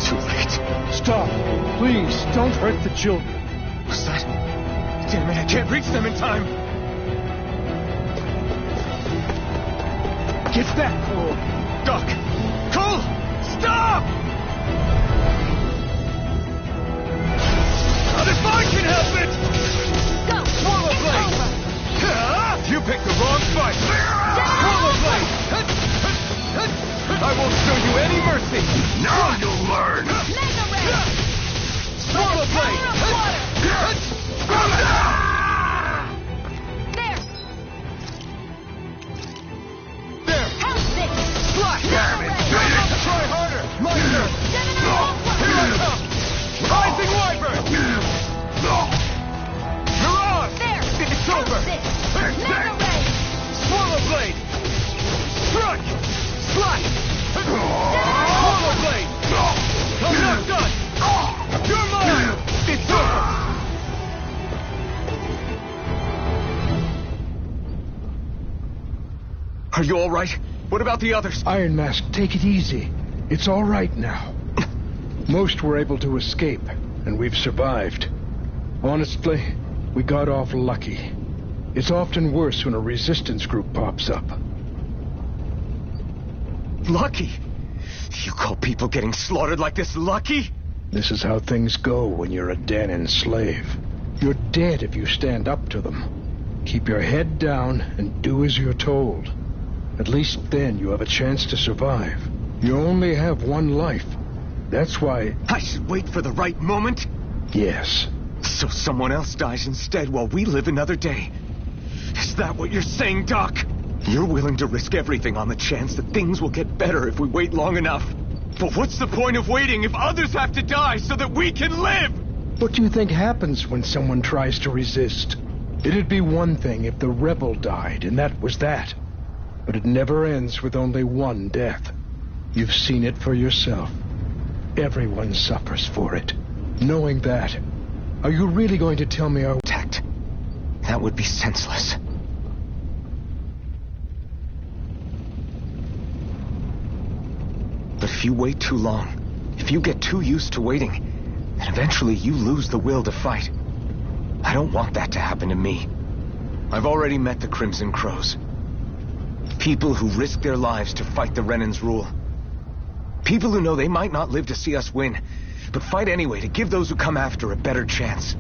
A: Too late.
C: Stop! Please, don't hurt the children.
A: What's that? Damn it, I can't reach them in time.
C: Get back, Cole!
A: Doc! Cole! Stop!
B: Not if I can help it!
I: Go.
B: Swallow
I: It's
B: blade!
I: over.
B: You picked the wrong fight! Swallow blade! I won't show you any mercy!
H: Now you'll learn!
I: Mega ray.
B: Swallow blade!
I: Power of water.
A: You all right? What about the others?
J: Iron Mask, take it easy. It's all right now. Most were able to escape, and we've survived. Honestly, we got off lucky. It's often worse when a resistance group pops up.
A: Lucky? You call people getting slaughtered like this lucky?
J: This is how things go when you're a Danan slave. You're dead if you stand up to them. Keep your head down and do as you're told. At least then you have a chance to survive. You only have one life. That's why...
A: I should wait for the right moment?
J: Yes.
A: So someone else dies instead while we live another day. Is that what you're saying, Doc? You're willing to risk everything on the chance that things will get better if we wait long enough. But what's the point of waiting if others have to die so that we can live?
J: What do you think happens when someone tries to resist? It'd be one thing if the rebel died, and that was that. But it never ends with only one death. You've seen it for yourself. Everyone suffers for it. Knowing that, are you really going to tell me our...
A: Protect. That would be senseless. But if you wait too long, if you get too used to waiting, then eventually you lose the will to fight. I don't want that to happen to me. I've already met the Crimson Crows. People who risk their lives to fight the Renan's rule. People who know they might not live to see us win, but fight anyway to give those who come after a better chance.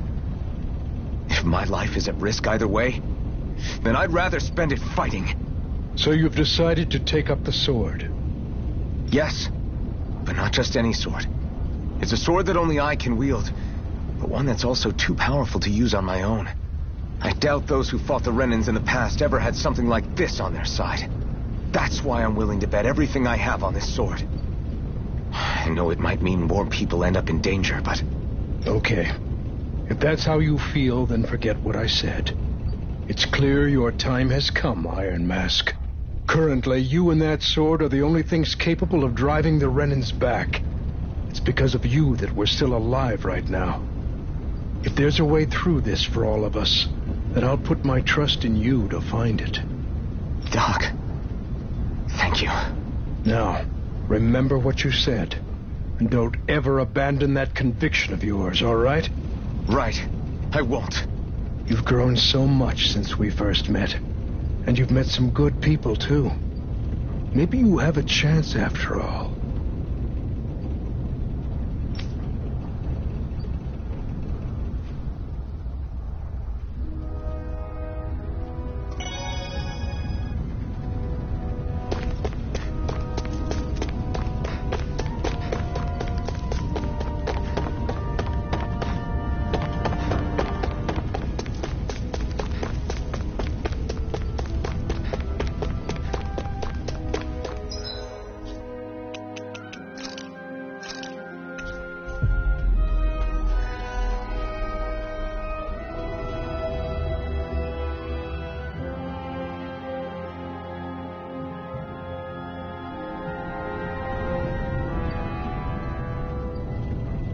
A: If my life is at risk either way, then I'd rather spend it fighting.
J: So you've decided to take up the sword?
A: Yes, but not just any sword. It's a sword that only I can wield, but one that's also too powerful to use on my own. I doubt those who fought the Renans in the past ever had something like this on their side. That's why I'm willing to bet everything I have on this sword. I know it might mean more people end up in danger, but...
J: Okay. If that's how you feel, then forget what I said. It's clear your time has come, Iron Mask. Currently, you and that sword are the only things capable of driving the Renans back. It's because of you that we're still alive right now. If there's a way through this for all of us, then I'll put my trust in you to find it.
A: Doc, thank you.
J: Now, remember what you said. And don't ever abandon that conviction of yours, all right?
A: Right. I won't.
J: You've grown so much since we first met. And you've met some good people, too. Maybe you have a chance after all.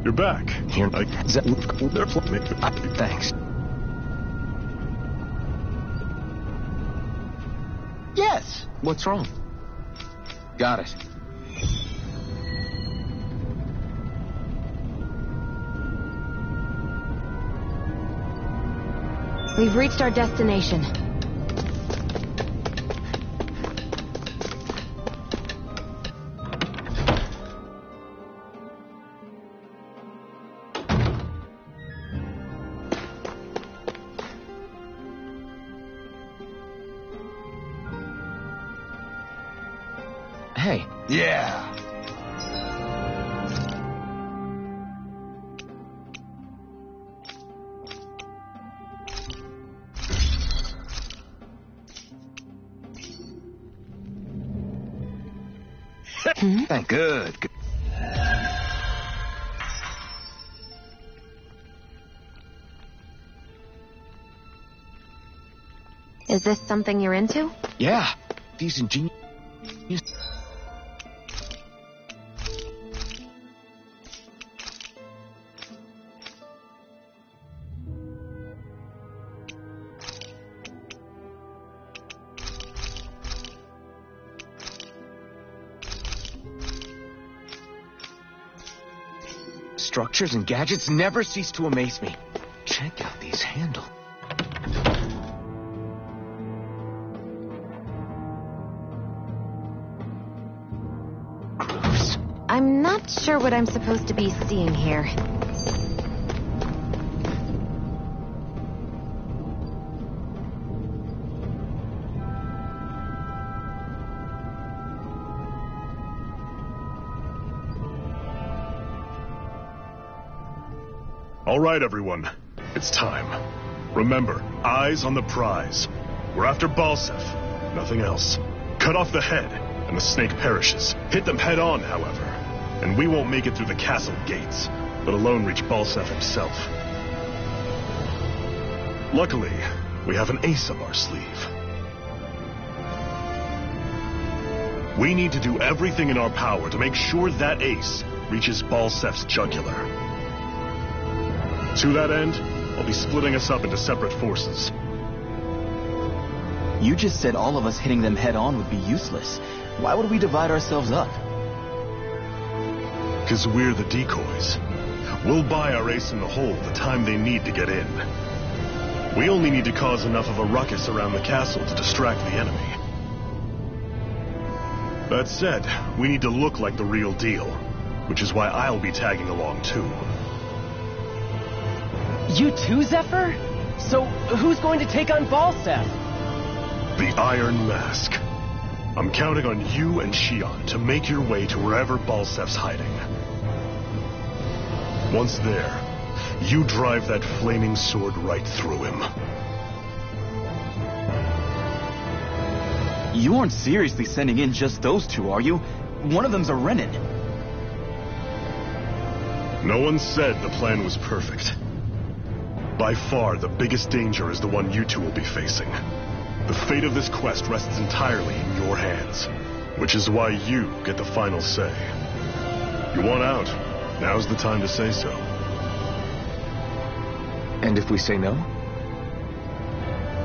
E: You're back.
A: Here. Thanks.
F: Yes.
A: What's wrong? Got it.
D: We've reached our destination.
A: Hey.
B: Yeah.
A: Thank good.
D: Is this something you're into?
A: Yeah. These ingenious... structures and gadgets never cease to amaze me. Check out these handles. Gross.
D: I'm not sure what I'm supposed to be seeing here.
E: All right, everyone. It's time. Remember, eyes on the prize. We're after Balseph. Nothing else. Cut off the head, and the snake perishes. Hit them head on, however. And we won't make it through the castle gates, let alone reach Balseph himself. Luckily, we have an ace up our sleeve. We need to do everything in our power to make sure that ace reaches Balseph's jugular. To that end, I'll be splitting us up into separate forces.
G: You just said all of us hitting them head on would be useless. Why would we divide ourselves up?
E: Because we're the decoys. We'll buy our ace in the hole the time they need to get in. We only need to cause enough of a ruckus around the castle to distract the enemy. That said, we need to look like the real deal, which is why I'll be tagging along too.
F: You too, Zephyr? So, who's going to take on Balseph?
E: The Iron Mask. I'm counting on you and Xion to make your way to wherever Balseph's hiding. Once there, you drive that flaming sword right through him.
G: You aren't seriously sending in just those two, are you? One of them's a Renin.
E: No one said the plan was perfect. By far, the biggest danger is the one you two will be facing. The fate of this quest rests entirely in your hands, which is why you get the final say. You want out? Now's the time to say so.
A: And if we say no?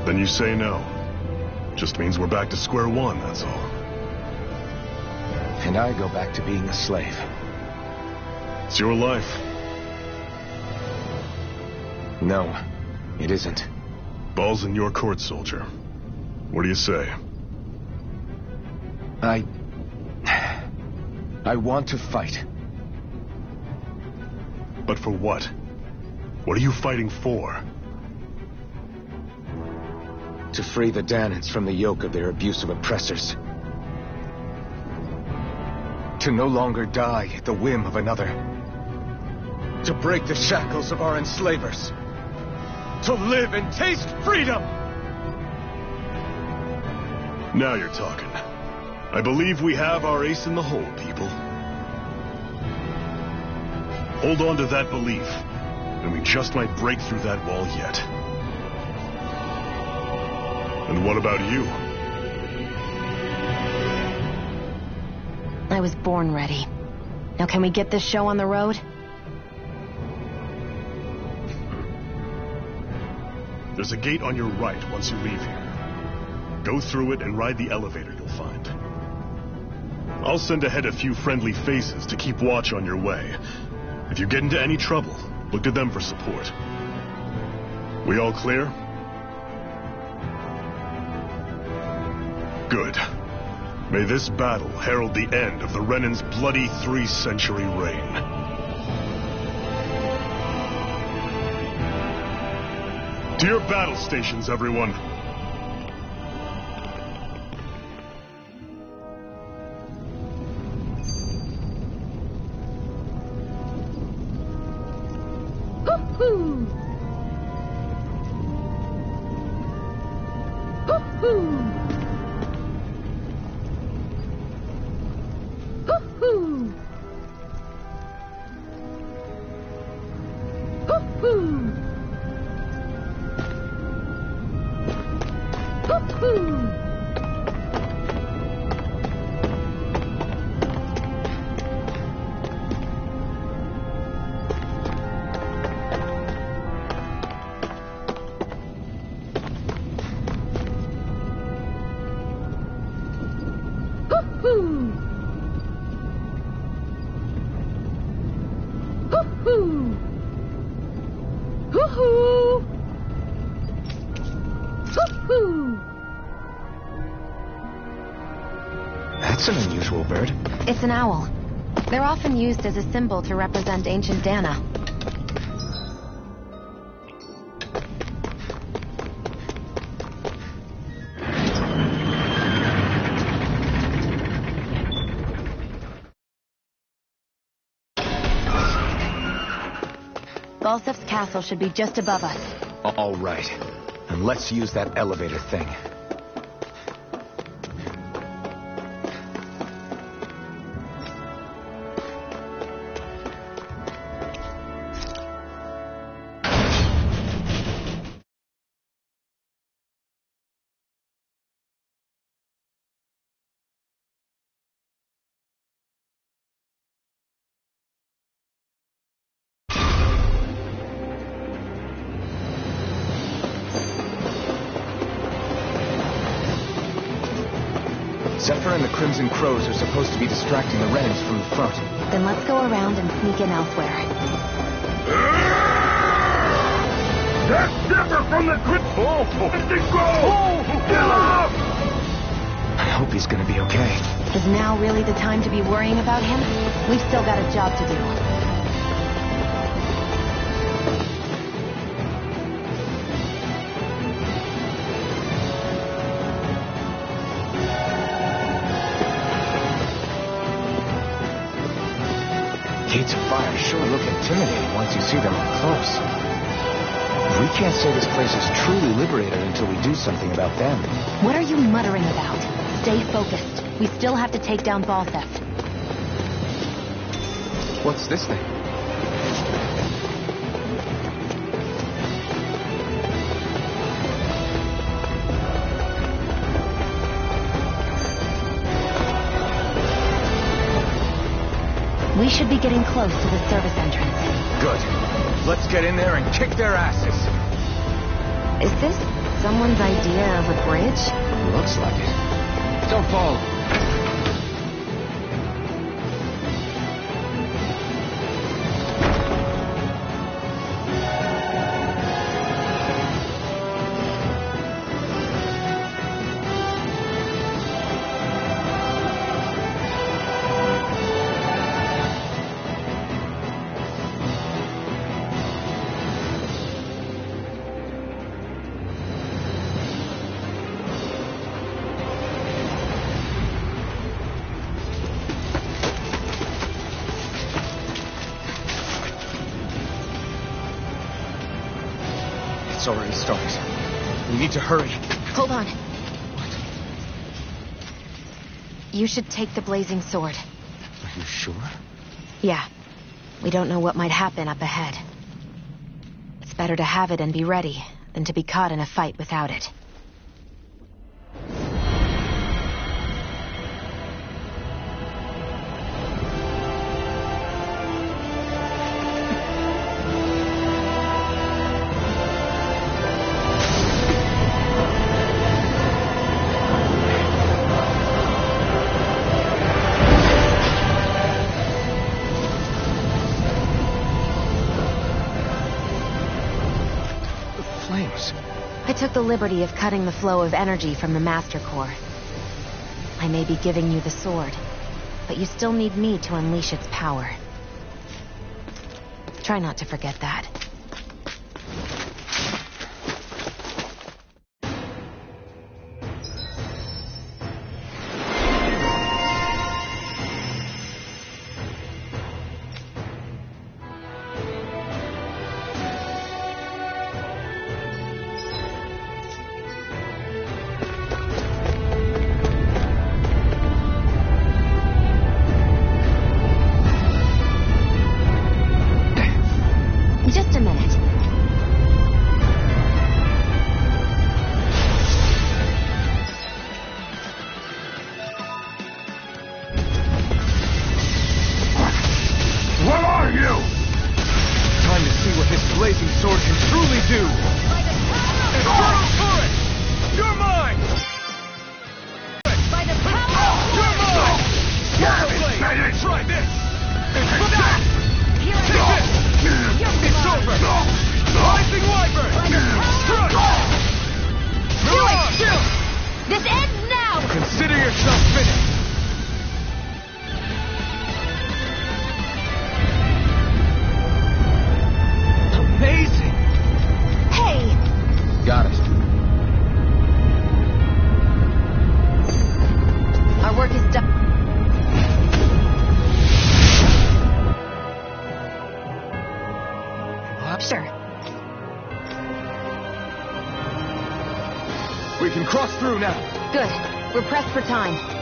E: Then you say no. Just means we're back to square one, that's all.
A: And I go back to being a slave.
E: It's your life.
A: No, it isn't.
E: Ball's in your court, soldier. What do you say?
A: I want to fight.
E: But for what? What are you fighting for?
A: To free the Dahnans from the yoke of their abusive oppressors. To no longer die at the whim of another. To break the shackles of our enslavers. To live and taste freedom!
E: Now you're talking. I believe we have our ace in the hole, people. Hold on to that belief, and we just might break through that wall yet. And what about you?
D: I was born ready. Now can we get this show on the road?
E: There's a gate on your right once you leave here. Go through it and ride the elevator you'll find. I'll send ahead a few friendly faces to keep watch on your way. If you get into any trouble, look to them for support. We all clear? Good. May this battle herald the end of the Renan's bloody 3-century reign. To your battle stations, everyone.
I: Hoo-hoo! Hoo-hoo! Hoo-hoo! Hoo-hoo! Hoo-hoo!
A: That's an unusual bird.
D: It's an owl. They're often used as a symbol to represent ancient Dana. Balsef's castle should be just above us.
A: All right. And let's use that elevator thing. Zephyr and the Crimson Crows are supposed to be distracting the Renans from the front.
D: Then let's go around and sneak in elsewhere.
B: That's Zephyr from the Crimson Crows! Kill him!
A: I hope he's gonna be okay.
D: Is now really the time to be worrying about him? We've still got a job to do.
A: Gates of Fire sure look intimidating once you see them up close. We can't say this place is truly liberated until we do something about them.
D: What are you muttering about? Stay focused. We still have to take down Balsef.
A: What's this thing?
D: We should be getting close to the service entrance.
A: Good. Let's get in there and kick their asses.
D: Is this someone's idea of a bridge?
A: Looks like it. Don't fall. It's already started. We need to hurry.
D: Hold on. You should take the blazing sword.
A: Are you sure?
D: Yeah. We don't know what might happen up ahead. It's better to have it and be ready than to be caught in a fight without it. I took the liberty of cutting the flow of energy from the Master Core. I may be giving you the sword, but you still need me to unleash its power. Try not to forget that. Just a minute.
B: What are you?
A: Time to see what this blazing sword can truly do.
B: Infernal turret! You're mine!
I: By the power!
B: You're mine!
H: Damn it,
B: Blade!
H: finish!
B: Try this!
I: Here
B: Take
I: I
B: this! It's over! Rising Wyvern! Strike!
I: Do it! This ends now!
A: Consider yourself finished.
B: cross through now.
D: Good. We're pressed for time.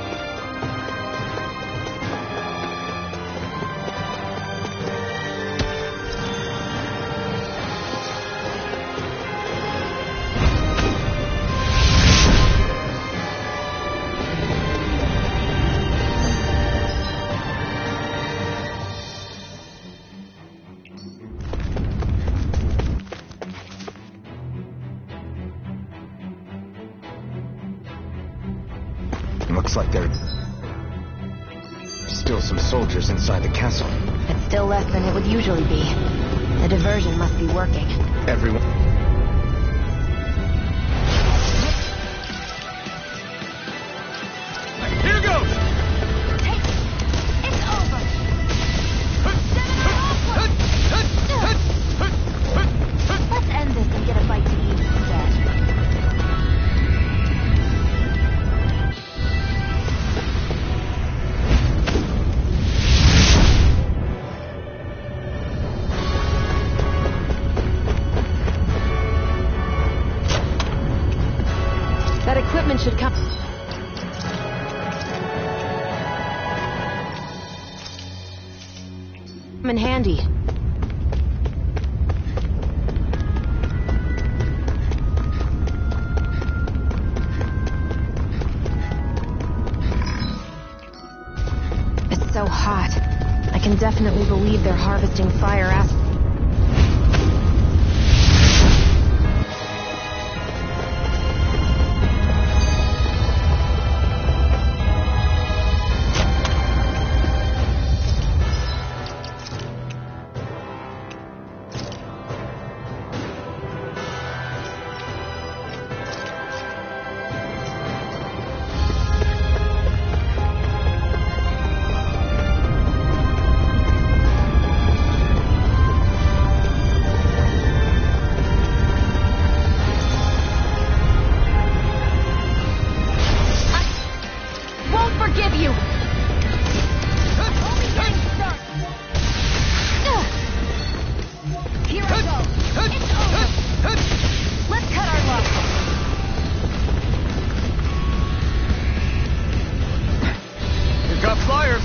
A: Looks like there's still some soldiers inside the castle.
D: It's still less than it would usually be. The diversion must be working.
A: Everyone...
B: Here goes!
I: It's over. Let's end this and get a bite to eat instead.
D: That equipment should come... in handy. It's so hot. I can definitely believe they're harvesting fire ass.
I: Forgive you! Here I go! It's over! Let's cut our losses!
B: We've got flyers!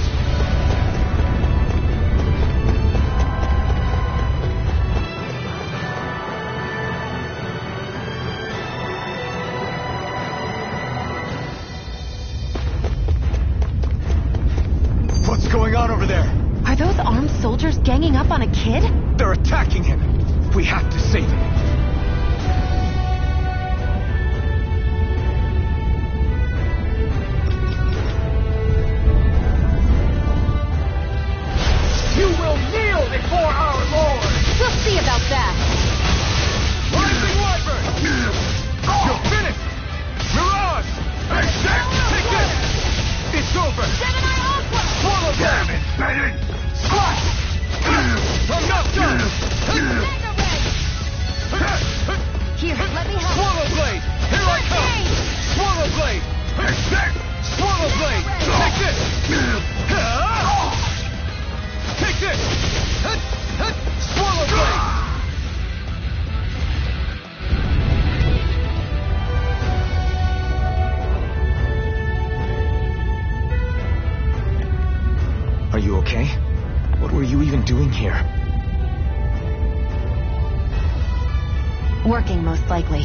B: What's going on over there?
D: Are those armed soldiers ganging up on a kid?
B: They're attacking him! We have to save him! You will kneel before our Lord!
D: We'll see about that.
B: Rising Wyvern! You're finished! Mirage! Take this! It's over! Swallow damn it, Bennett! Squash! I'm not done!
I: Here, let me help.
B: Swallow Blade! Here I come! Swallow Blade! Swallow Blade! Take this! Take this! Swallow Blade!
A: Are you okay? What were you even doing here?
D: Working, most likely.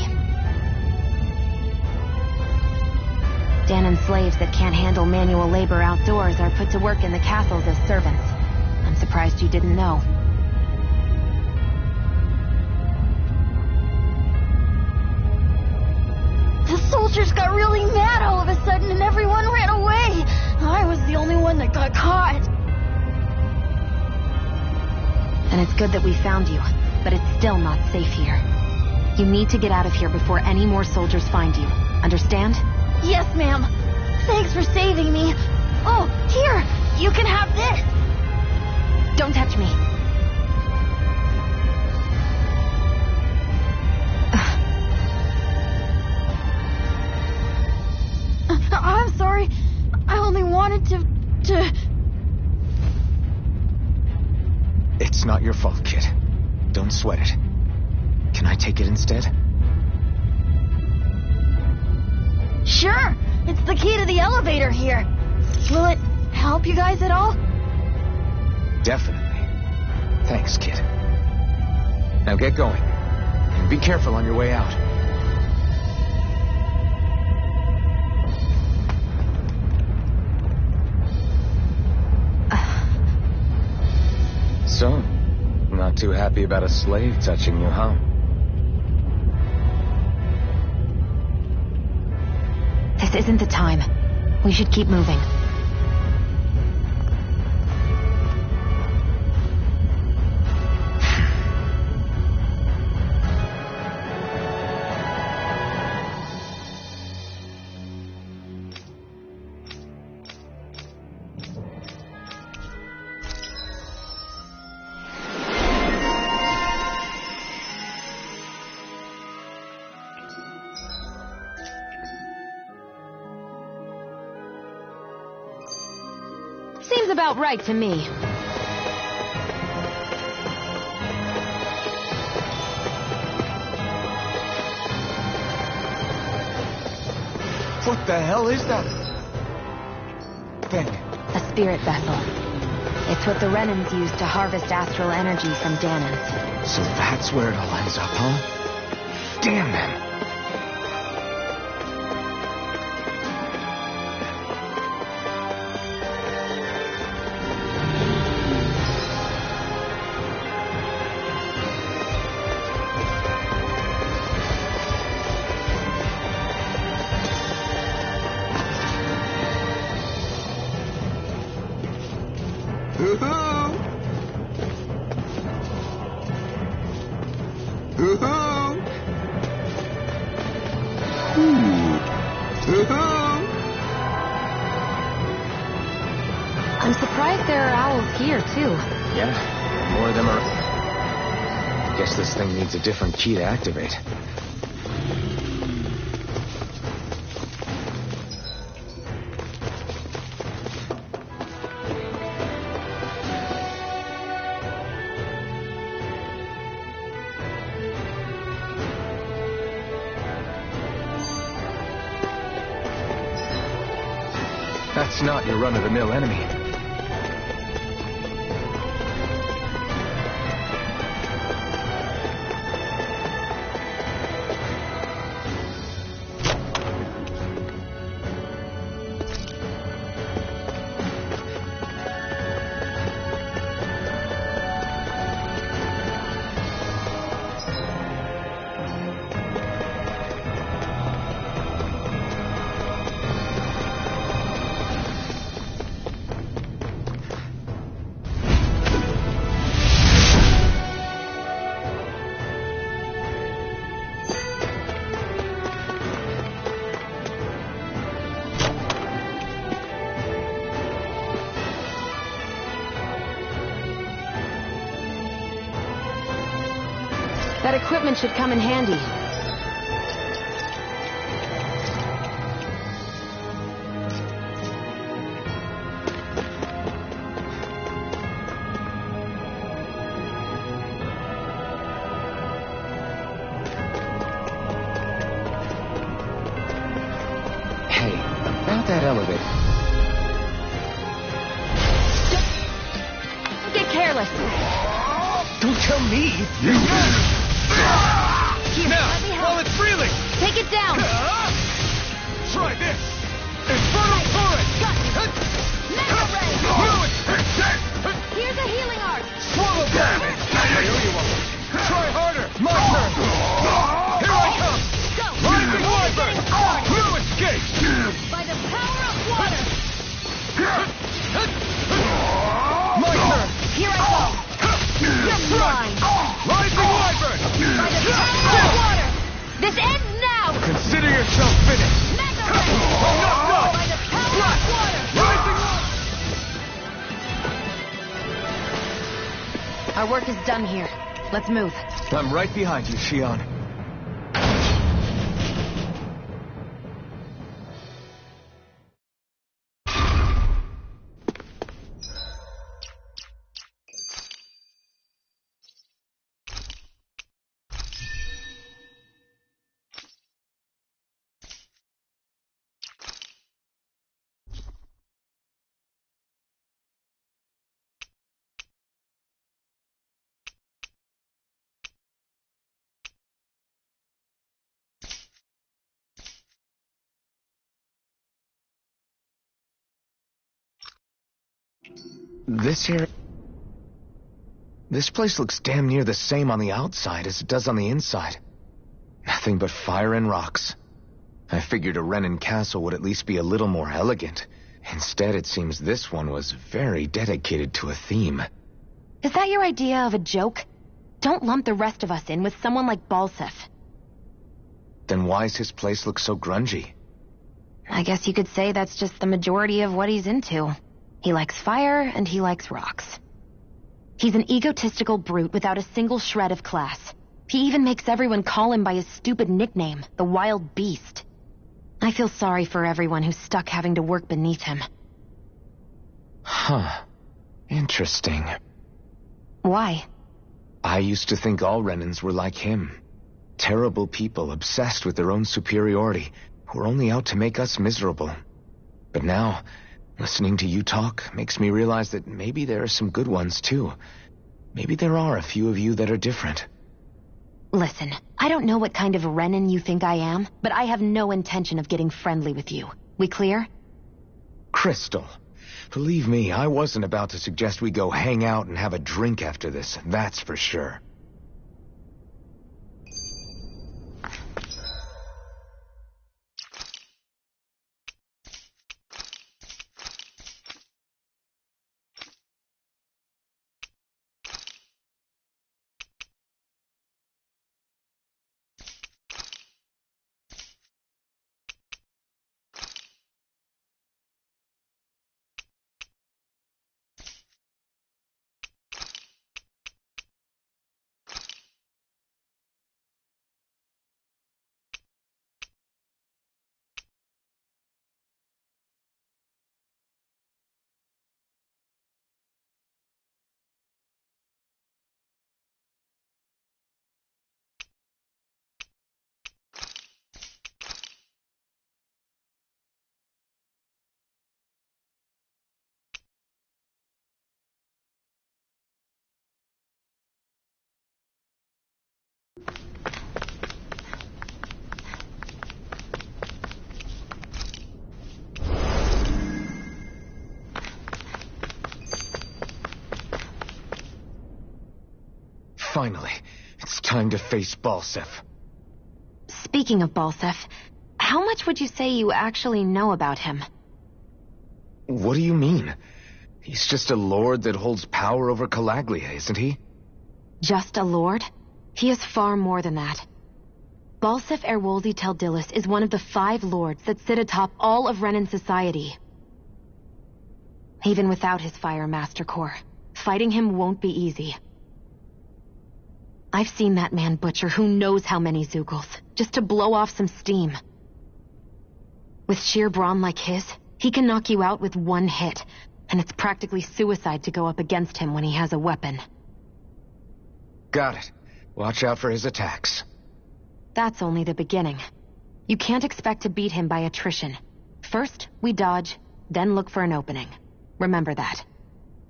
D: Dahnan slaves that can't handle manual labor outdoors are put to work in the castles as servants. I'm surprised you didn't know.
I: The soldiers got really mad all of a sudden and everyone ran away. I was the only one that got caught.
D: And it's good that we found you, but it's still not safe here. You need to get out of here before any more soldiers find you. Understand?
I: Yes, ma'am. Thanks for saving me. Oh, here! You can have this!
D: Don't touch me.
I: I'm sorry. I only wanted to...
A: It's not your fault, kid. Don't sweat it. Can I take it instead?
I: Sure, it's the key to the elevator here. Will it help you guys at all?
A: Definitely. Thanks, kid. Now get going. And be careful on your way out. So, not too happy about a slave touching you, huh?
D: This isn't the time. We should keep moving. Seems about right to me.
A: What the hell is that thing?
D: A spirit vessel. It's what the Renans use to harvest astral energy from Danans.
A: So that's where it all ends up, huh? Damn them!
D: I'm surprised there are owls here, too.
A: Yeah, more of them are... Guess this thing needs a different key to activate. That's not your run-of-the-mill enemy.
D: That equipment should come in handy.
A: Hey, about that elevator.
D: Don't get careless.
A: Don't tell me!
D: Here,
B: Now,
D: let me help.
B: while it's reeling!
D: Take it down.
B: Try this! Infernal Torrent!
D: Mega Ray.
B: Fluid!
D: Here's a healing art.
B: Swallow damage! I knew you were. Try harder! My turn! Here I come!
D: Go.
B: Rising Wyvern! New escape!
I: By the power of water!
B: My turn!
I: Here I go! You're mine!
B: Rising Wyvern!
I: By the power of water! This ends now!
B: Consider yourself finished!
I: Mega Ray!
B: I'm not done!
I: By the power of water!
B: Rising
D: Our work is done here. Let's move.
A: I'm right behind you, Shion. This place looks damn near the same on the outside as it does on the inside. Nothing but fire and rocks. I figured a Renan castle would at least be a little more elegant. Instead, it seems this one was very dedicated to a theme.
D: Is that your idea of a joke? Don't lump the rest of us in with someone like Balseph.
A: Then why's his place look so grungy?
D: I guess you could say that's just the majority of what he's into. He likes fire and he likes rocks. He's an egotistical brute without a single shred of class. He even makes everyone call him by his stupid nickname, the Wild Beast. I feel sorry for everyone who's stuck having to work beneath him.
A: Huh. Interesting.
D: Why?
A: I used to think all Renans were like him. Terrible people obsessed with their own superiority, who are only out to make us miserable. But now, listening to you talk makes me realize that maybe there are some good ones too. Maybe there are a few of you that are different.
D: Listen, I don't know what kind of Renan you think I am, but I have no intention of getting friendly with you. We clear?
A: Crystal, believe me, I wasn't about to suggest we go hang out and have a drink after this, that's for sure. Finally, it's time to face Balseph.
D: Speaking of Balseph, how much would you say you actually know about him?
A: What do you mean? He's just a lord that holds power over Calaglia, isn't he?
D: Just a lord? He is far more than that. Balseph Erwolzi Teldilis is one of the 5 lords that sit atop all of Renan society. Even without his Fire Master Corps, fighting him won't be easy. I've seen that man butcher who knows how many Zeugles, just to blow off some steam. With sheer brawn like his, he can knock you out with one hit, and it's practically suicide to go up against him when he has a weapon.
A: Got it. Watch out for his attacks.
D: That's only the beginning. You can't expect to beat him by attrition. First, we dodge, then look for an opening. Remember that.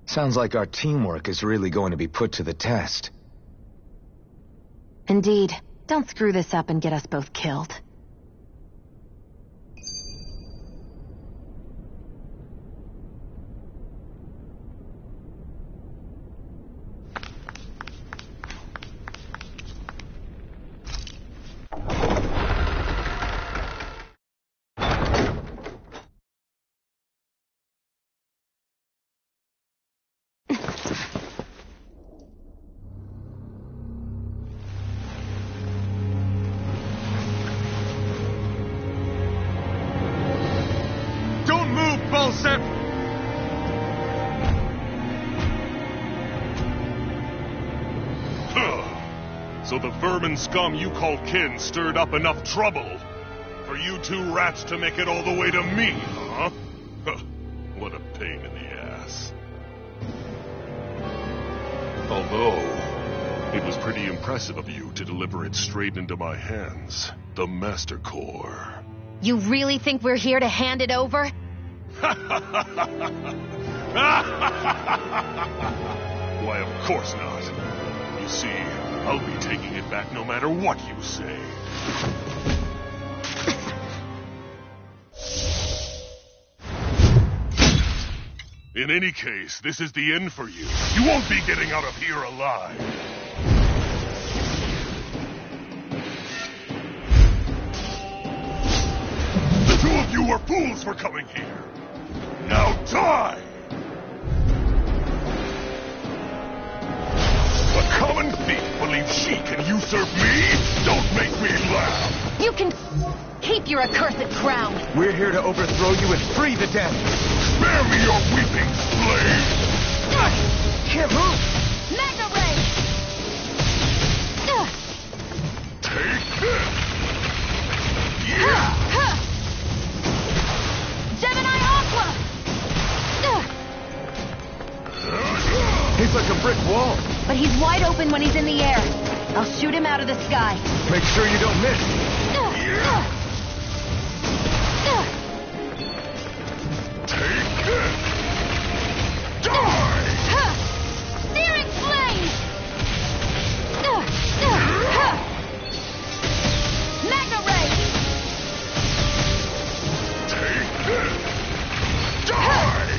A: Sounds like our teamwork is really going to be put to the test.
D: Indeed. Don't screw this up and get us both killed.
C: So the vermin scum you call kin stirred up enough trouble for you 2 rats to make it all the way to me, huh? What a pain in the ass. Although, it was pretty impressive of you to deliver it straight into my hands. The Master Core.
D: You really think we're here to hand it over?
C: Why, of course not. You see, I'll be taking it back no matter what you say. In any case, this is the end for you. You won't be getting out of here alive. The two of you were fools for coming here. Now die! A common thief believes she can usurp me? Don't make me laugh!
D: You can keep your accursed crown.
B: We're here to overthrow you and free the dead.
C: Spare me your weeping, slave!
B: Can't move!
D: Magna Ray!
C: Take this! Yeah!
D: Gemini Aqua!
B: He's like a brick wall.
D: But he's wide open when he's in the air. I'll shoot him out of the sky.
B: Make sure you don't miss.
C: Take this! Die!
D: Searing flame! Magna Ray!
C: Take this! Die!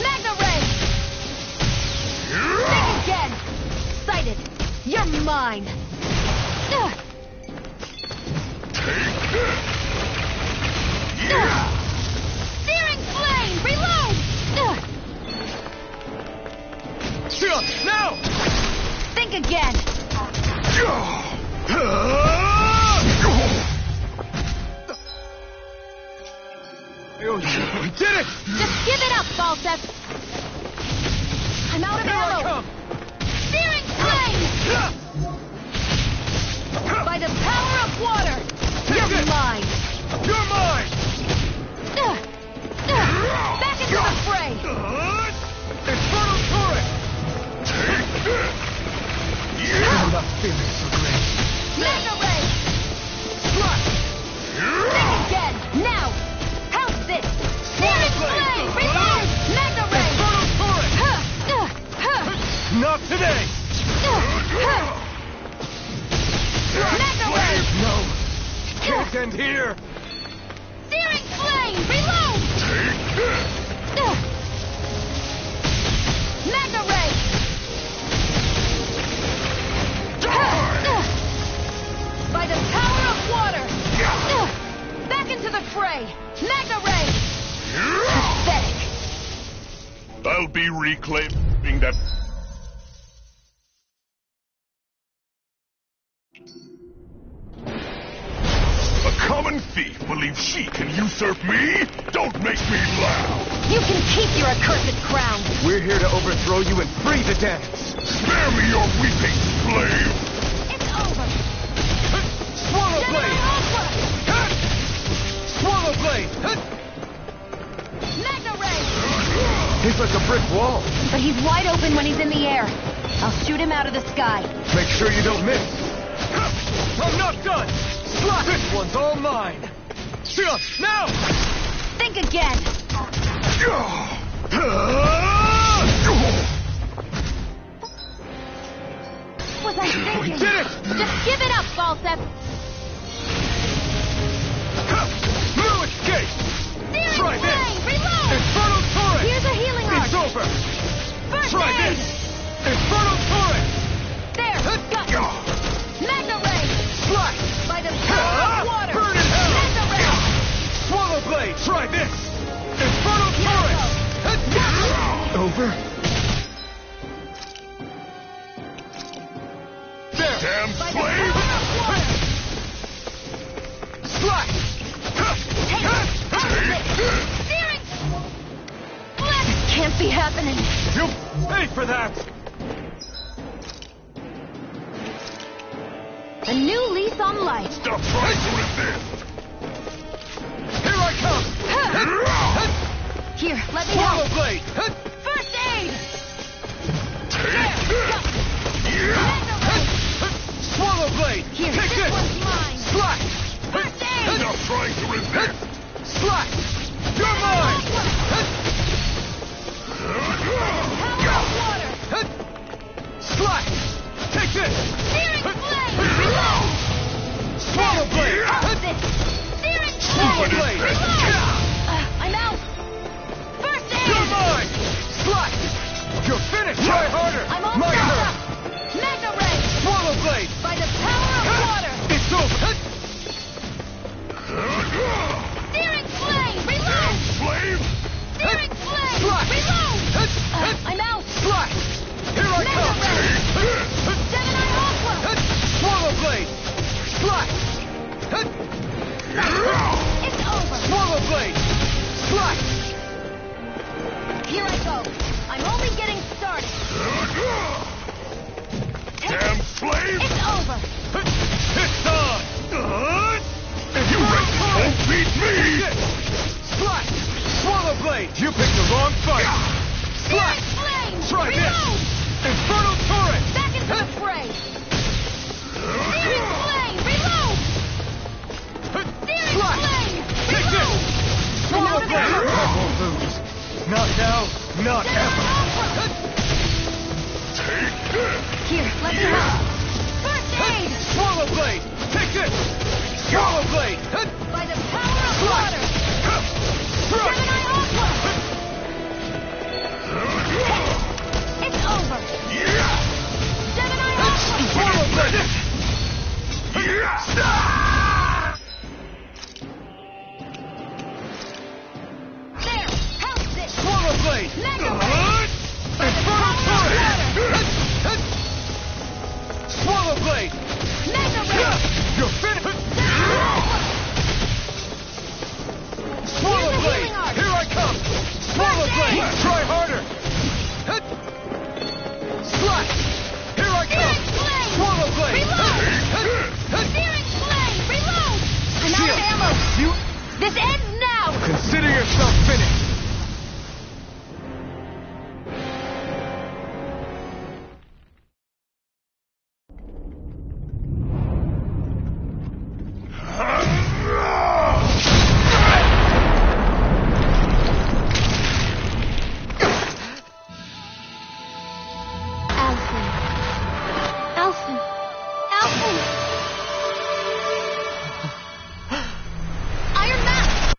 D: Magna Ray! Think again! Sighted! You're mine!
C: Take this!
D: Searing flame! Reload!
B: Now!
D: Think again!
B: You did it!
D: Just give it up, Falseth! I'm out of ammo! Searing flame! By the power of water! You're mine!
B: You're mine!
D: Back into the fray!
B: Infernal turret!
C: Take this!
B: I'm not feeling so great.
D: Magna Ray! Think again! Now! How's this? Searing flame! Reload! Magna Ray!
B: Infernal turret! Not today!
D: Magna Ray!
B: No! Can't end here!
D: Searing flame! Reload!
C: Take this!
D: Magna Ray! By the power of water! Back into the fray! Magna Ray! Pathetic!
C: I'll be reclaiming that... A common thief believes she can usurp me? Don't make me laugh!
D: You can keep your accursed crown!
B: We're here to overthrow you and free the dead.
C: Spare me your weeping, slave!
D: It's over!
B: Swallow blade! Swallow blade!
D: Magna Ray!
B: He's like a brick wall.
D: But he's wide open when he's in the air. I'll shoot him out of the sky.
B: Make sure you don't miss. I'm not done! This one's all mine! Now!
D: Think again! What was I thinking?
B: We did it!
D: Just give it up, Falseth!
B: No escape!
D: Searing
B: Try this!
D: flame! Reload!
B: Infernal turret!
D: Here's a healing arc!
B: It's over!
D: First
B: Try
D: aid!
B: this! Infernal turret!
D: There! Got you! Magna Ray!
B: Slash!
D: By the power of water!
B: Burn in hell!
D: Magna Ray!
B: Swallow blade! Try this! Infernal turret! Over? There!
C: Damn
D: By the
C: slave!
D: power of water!
B: Slash!
D: Take it! Searing! This can't be happening!
B: You paid for that!
D: A new lease on life!
C: Stop trying to resist!
B: Here I come!
D: Here, let me
B: Swallow
D: help!
B: blade!
D: First aid!
C: Take this!
D: Magna Ray!
B: Swallow blade!
D: Here,
B: Take
D: this
B: this!
D: one's mine!
B: Slash!
D: First aid!
C: Stop trying to resist!
B: Slash! You're mine!
D: Power of water!
B: Slash! Take this!
D: Searing flame! Reload!
B: Swallow blade!
D: How's this? Searing
B: Swallow
D: flame!
B: blade!
D: Reload! I'm out! First
I: go. I'm only getting started.
C: Damn slave!
I: It's over.
B: It's on!
C: You won't beat me!
B: Slash! Swallow blade! You picked the wrong fight!
I: Slash! Flame!
B: Try
I: Reload!
B: this! Infernal turret!
I: Back into the fray! Searing flame! Reload! Searing flame!
B: Take this!
I: Reload!
B: Swallow
I: Another
B: blade!
I: one.
B: I won't lose. Not now, not ever.
C: Take this!
D: Here, let me help.
I: First aid!
B: Swallow blade! Take this! Swallow blade!
I: By the power of water! Gemini Aqua! It's over! Gemini Aqua!
B: Swallow blade!
I: There! House it!
B: Swallow blade!
I: Mega Ray!
B: Infernal turret! Swallow blade!
I: Mega Ray!
B: You're finished! Swallow
I: Use the
B: blade!
I: healing art.
B: Here I come! Swallow blade! Try harder! Slash! Here I come!
I: Searing flame!
B: Swallow blade!
I: Reload! Searing flame! Reload! I'm out
B: Shield.
I: of ammo!
B: You
I: This ends now!
B: consider yourself finished!
I: Alphen. Alphen. Alphen! Iron Mask!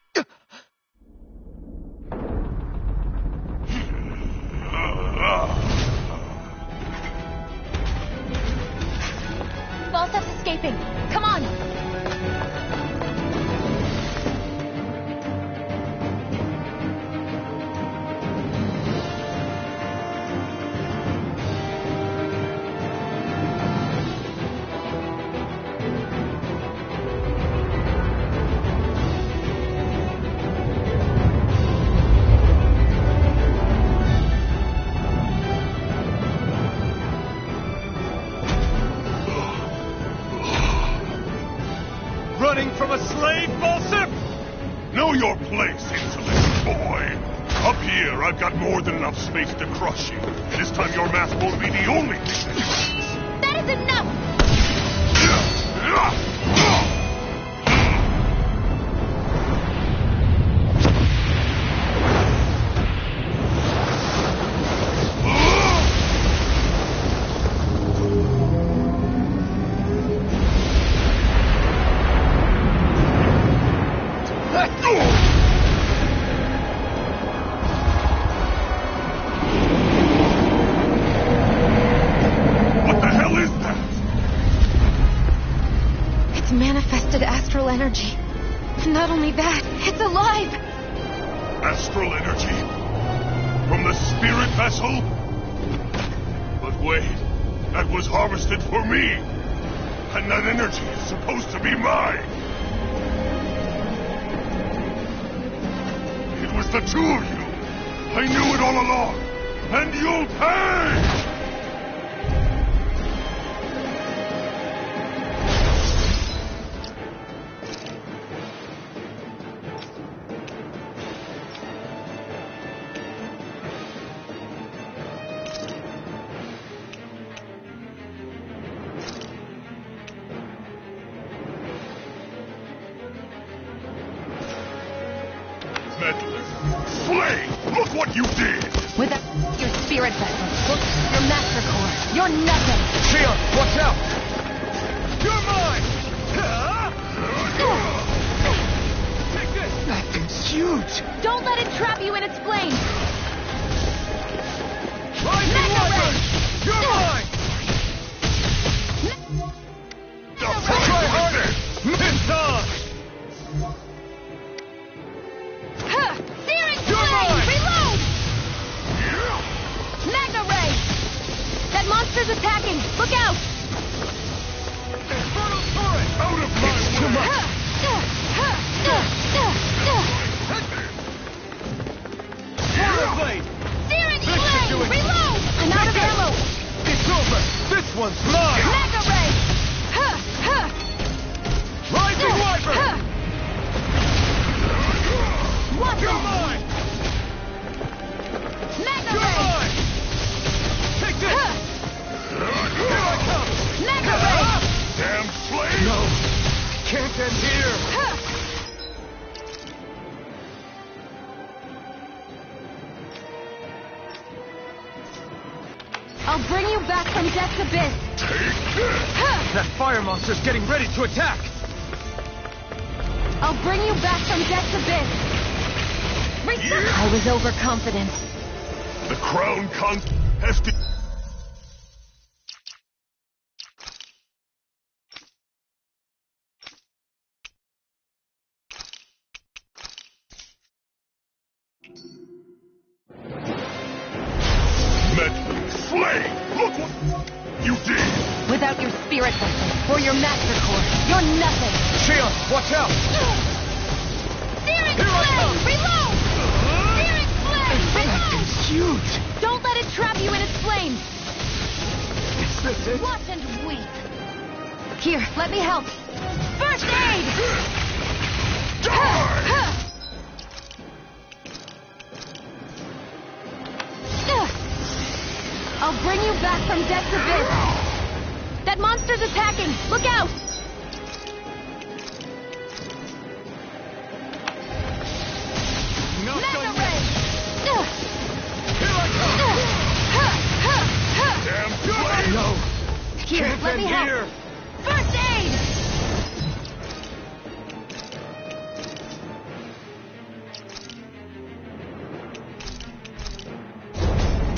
I: Falstaff's escaping. Come on!
B: Running from a slave, Falstaff?
C: Know your place, insolent boy! Up here, I've got more than enough space to crush you. This time your mask won't be the only thing that shines.
I: That is enough!
C: What the hell is that?
D: It's manifested astral energy. Not only that, it's alive!
C: Astral energy? From the spirit vessel? But wait, that was harvested for me. And that energy is supposed to be mine. It was the two of you. I knew it all along. And you'll pay! Meddler. Slay! Look what you did!
D: Without your spirit vessel, your master core, you're nothing!
B: Shion, watch out! You're mine! Take this! That thing's huge!
I: Don't let it trap you in its flames!
B: Rising
I: Mega
B: Wyvern!
I: Ray!
B: You're mine! Try harder! It's on!
I: Searing
B: You're
I: flame!
B: mine!
I: Reload! Magna Ray! That monster's attacking! Look out!
B: Infernal turret!
C: Out of my
B: Too
C: way!
B: much!
I: Searing
B: Swallow blade! This one's mine!
I: Mega Ray!
B: Rising Viper!
I: Watch
B: You're
I: it!
B: mine!
I: Mega
B: You're
I: Ray!
B: mine! Take this! Here I come!
I: Mega Ray!
C: Damn slave!
B: No! Can't end here!
I: I'll bring you back from Death's Abyss!
B: That fire monster's getting ready to attack!
I: I'll bring you back from Death's Abyss! I was overconfident.
C: The Crown has to... Slay! Look what you did!
I: Without your spirit vessel or your master core, you're nothing!
B: Shion, watch out!
I: Searing
B: Here I
I: Flame!
B: come!
I: Reload! Searing Flame! Reload!
B: It's huge!
I: Don't let it trap you in its flames!
B: Is this it?
I: Watch and weep! Here, let me help! First aid! I'll bring you back from Death's Abyss! That monster's attacking! Look out!
B: Not
I: Mega
B: done
I: Ray!
B: yet! Here I come! Damn slave! No!
I: Here,
B: Can't
I: let me
B: end
I: help!
B: here!
I: First aid!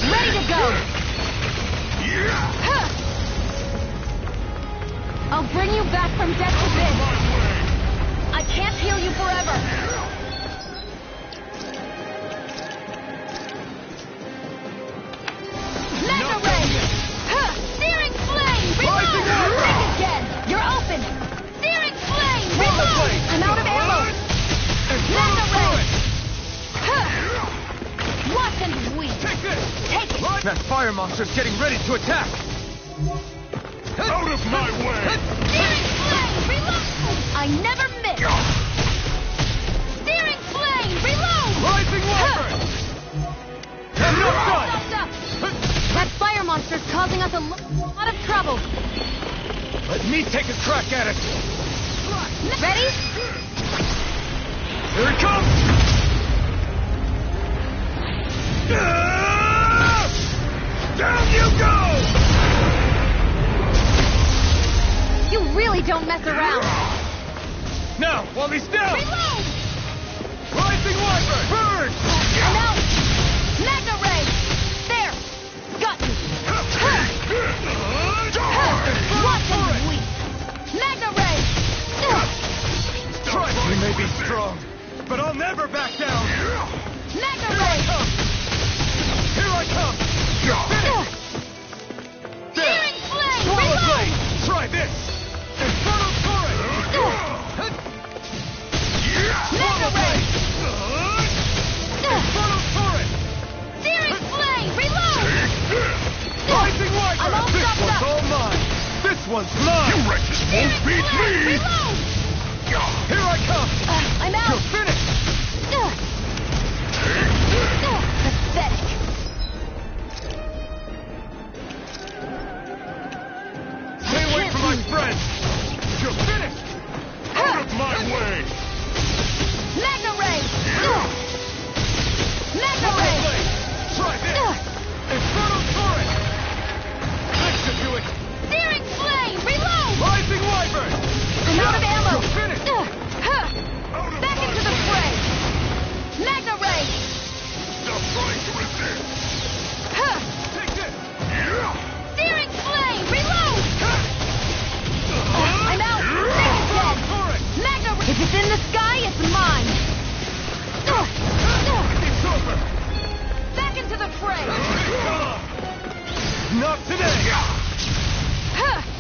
I: Ready to go! I'll bring you back from Death's Abyss! I can't heal you forever! Mega Ray! Searing Flame!
B: Rising
I: Reload!
B: Fire!
I: Think again! You're open! Searing Flame! Reload! I'm out of ammo! Mega Ray! Watch and weep!
B: Take this!
I: Take it!
B: That fire monster's getting ready to attack!
C: Out of my way!
I: Searing Flame! Reload! I never miss! Searing Flame! Reload!
B: Rising Viper! I'm not done!
I: Stop! That fire monster's causing us a lot of trouble.
B: Let me take a crack at it!
I: Ready?
B: Here it comes! Down you go!
I: You really don't mess around.
B: Now, while he's down!
I: Reload!
B: Rising Viper! Burn!
I: I'm out! Mega Ray! There! Got you! Watch and weep! Mega Ray!
B: He may be strong, but I'll never back down!
I: Mega
B: Here I
I: Ray!
B: come! Here I come! You're finished! There!
I: Searing Flame!
B: Swallow
I: Reload!
B: Blade! Try this! Infernal Torrent!
I: Mega Ray!
B: Infernal Torrent!
I: Searing Flame! Reload!
B: Rising Viper!
I: I'm all
B: This
I: stopped
B: one's
I: up.
B: all mine! This one's mine!
C: You wretches won't
I: Searing
C: beat
I: Flame!
C: me!
I: Reload!
B: Here I come!
I: I'm
B: You're
I: out!
B: finished!
I: Pathetic!
B: Stay away from my friends! You're finished!
C: Out of my way!
I: Mega Ray! Mega
B: Swallow
I: Ray!
B: Blade! Try this! Infernal Torrent! That should do it!
I: Searing Flame! Reload!
B: Rising Wyvern!
I: I'm out of ammo!
B: You're finished!
I: Back into the fray! Mega Ray!
C: Stop trying to resist!
B: Take this!
I: Searing Flame! Reload! I'm out! Take it dead!
B: Torrent!
I: Mega Ray! If it's in the sky, it's mine!
B: It's over!
I: Back into the fray!
B: Not today!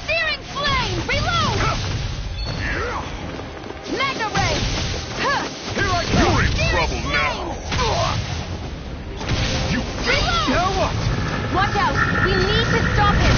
I: Searing Flame! Reload! Mega Ray!
B: Here I come!
C: You're in
I: Searing
C: trouble
I: Flame!
C: now! You
I: Reload!
B: Now what?
I: Watch out! We need to stop him!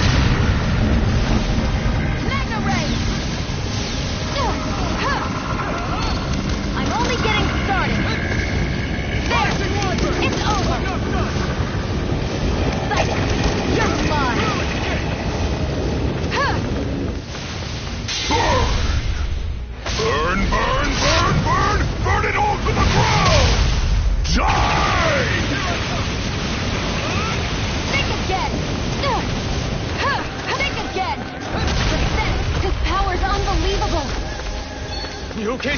B: okay?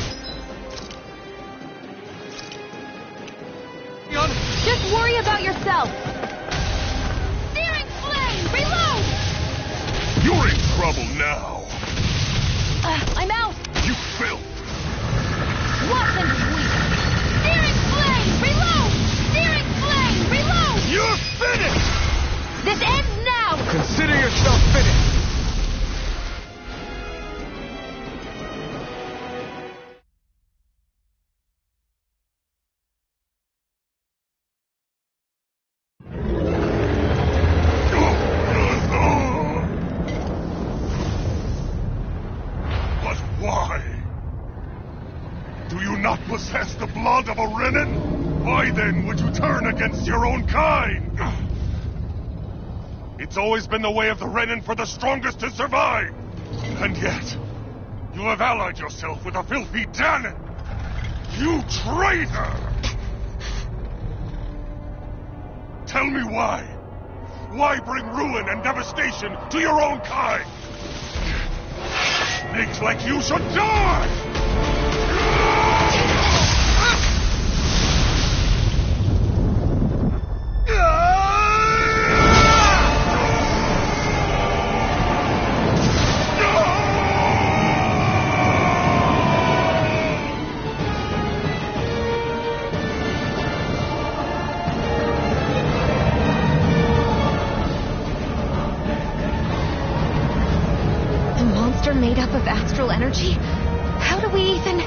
I: Just worry about yourself. Searing flame! Reload!
C: You're in trouble now.
I: I'm out.
C: You filth.
I: Watson sweep. Searing flame! Reload! Searing flame! Reload!
B: You're finished!
I: This ends now!
B: Consider yourself finished!
C: But why? Do you not possess the blood of a Renan? Why then would you turn against your own kind? It's always been the way of the Renan for the strongest to survive! And yet, you have allied yourself with a filthy Danon! You traitor! Tell me why? Why bring ruin and devastation to your own kind? Snakes like you should die!
D: A monster made up of astral energy? How do we even...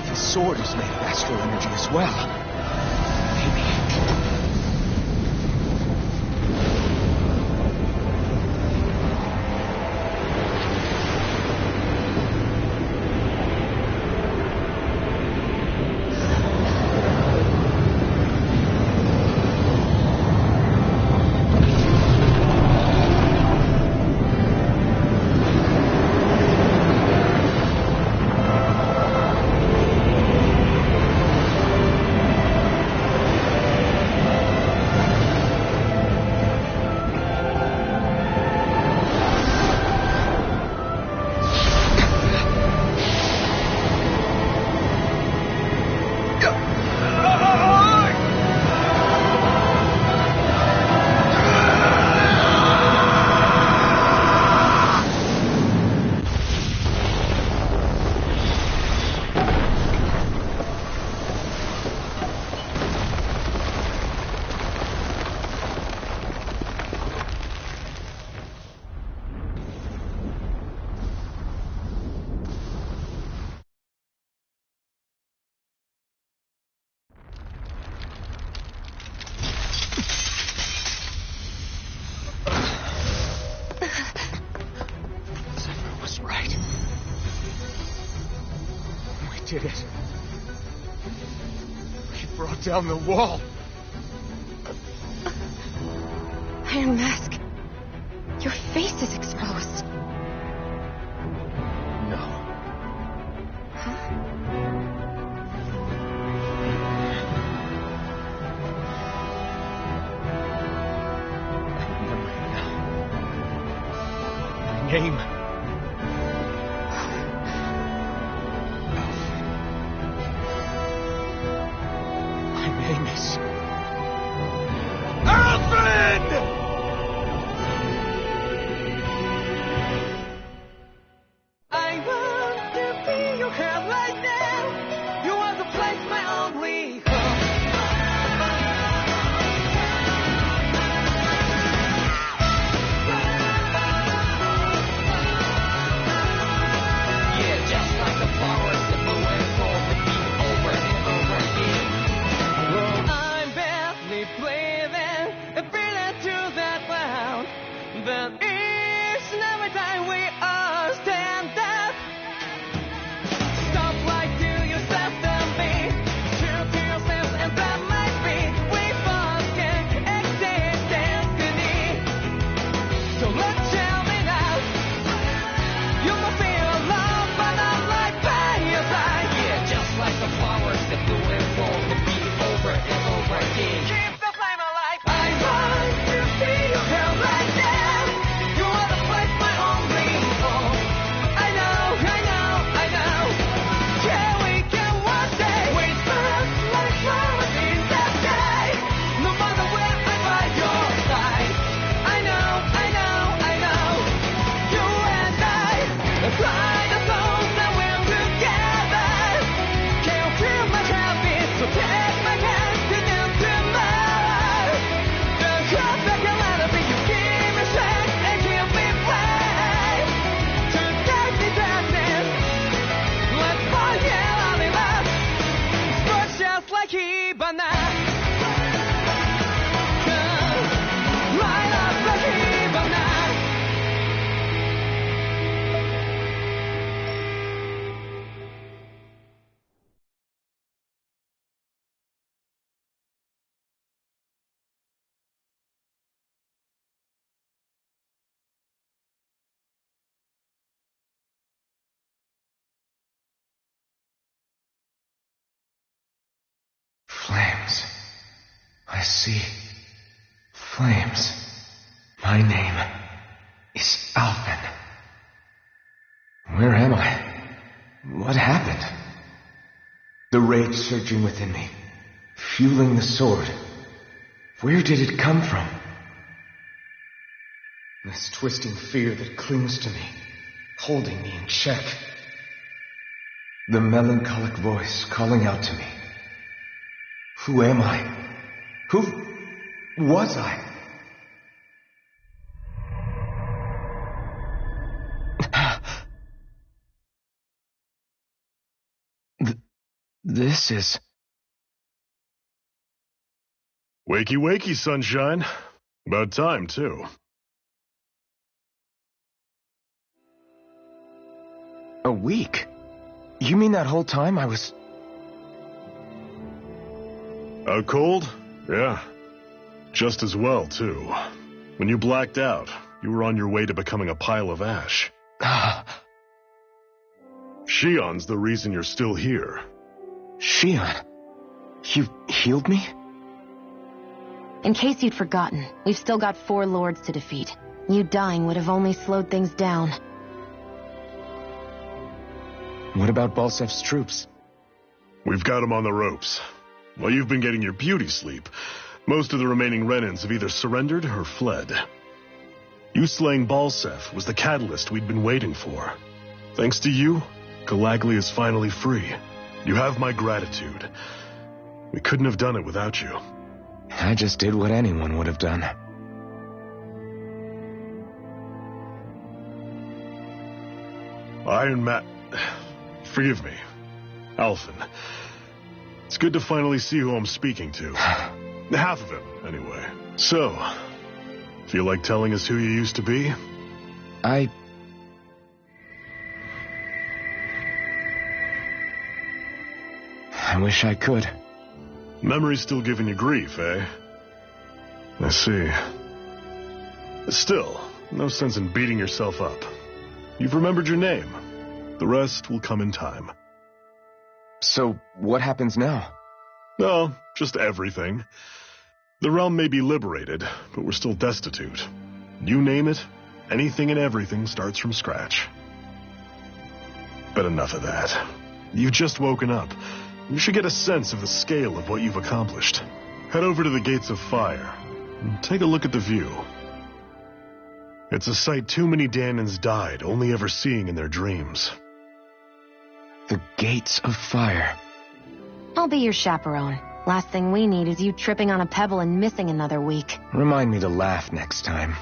A: The sword is made of astral energy as well. Maybe.
B: Did it. We brought down the wall.
D: Iron Mask, your face is exposed.
B: No.
D: Huh?
B: I remember it now. My name. Amos. Alfred! I want to be your girl right now. You want to place my only hope. Yeah, just like the flowers that bloom and fall, repeat over and over again. I'm
A: I see flames. My name is Alphen. Where am I? What happened? The rage surging within me, fueling the sword. Where did it come from? This twisting fear that clings to me, holding me in check. The melancholic voice calling out to me. Who am I? Who was I? This is...
E: Wakey, wakey, sunshine. About time, too.
A: A week? You mean that whole time I was...
E: Out cold? Yeah. Just as well, too. When you blacked out, you were on your way to becoming a pile of ash. Shion's the reason you're still here.
A: Shion? You healed me?
D: In case you'd forgotten, we've still got 4 lords to defeat. You dying would have only slowed things down.
A: What about Balsef's troops?
E: We've got them on the ropes. While you've been getting your beauty sleep, most of the remaining Renans have either surrendered or fled. You slaying Balsef was the catalyst we'd been waiting for. Thanks to you, Galagly is finally free. You have my gratitude. We couldn't have done it without you.
A: I just did what anyone would have done.
E: Forgive me. Alphen. It's good to finally see who I'm speaking to. Half of him, anyway. So, feel like telling us who you used to be?
A: I wish I could.
E: Memory's still giving you grief, eh? I see. Still, no sense in beating yourself up. You've remembered your name. The rest will come in time.
A: So, what happens now?
E: No, just everything. The realm may be liberated, but we're still destitute. You name it, anything and everything starts from scratch. But enough of that. You've just woken up. You should get a sense of the scale of what you've accomplished. Head over to the Gates of Fire and take a look at the view. It's a sight too many Dahnans died only ever seeing in their dreams.
A: The Gates of Fire.
D: I'll be your chaperone. Last thing we need is you tripping on a pebble and missing another week.
A: Remind me to laugh next time.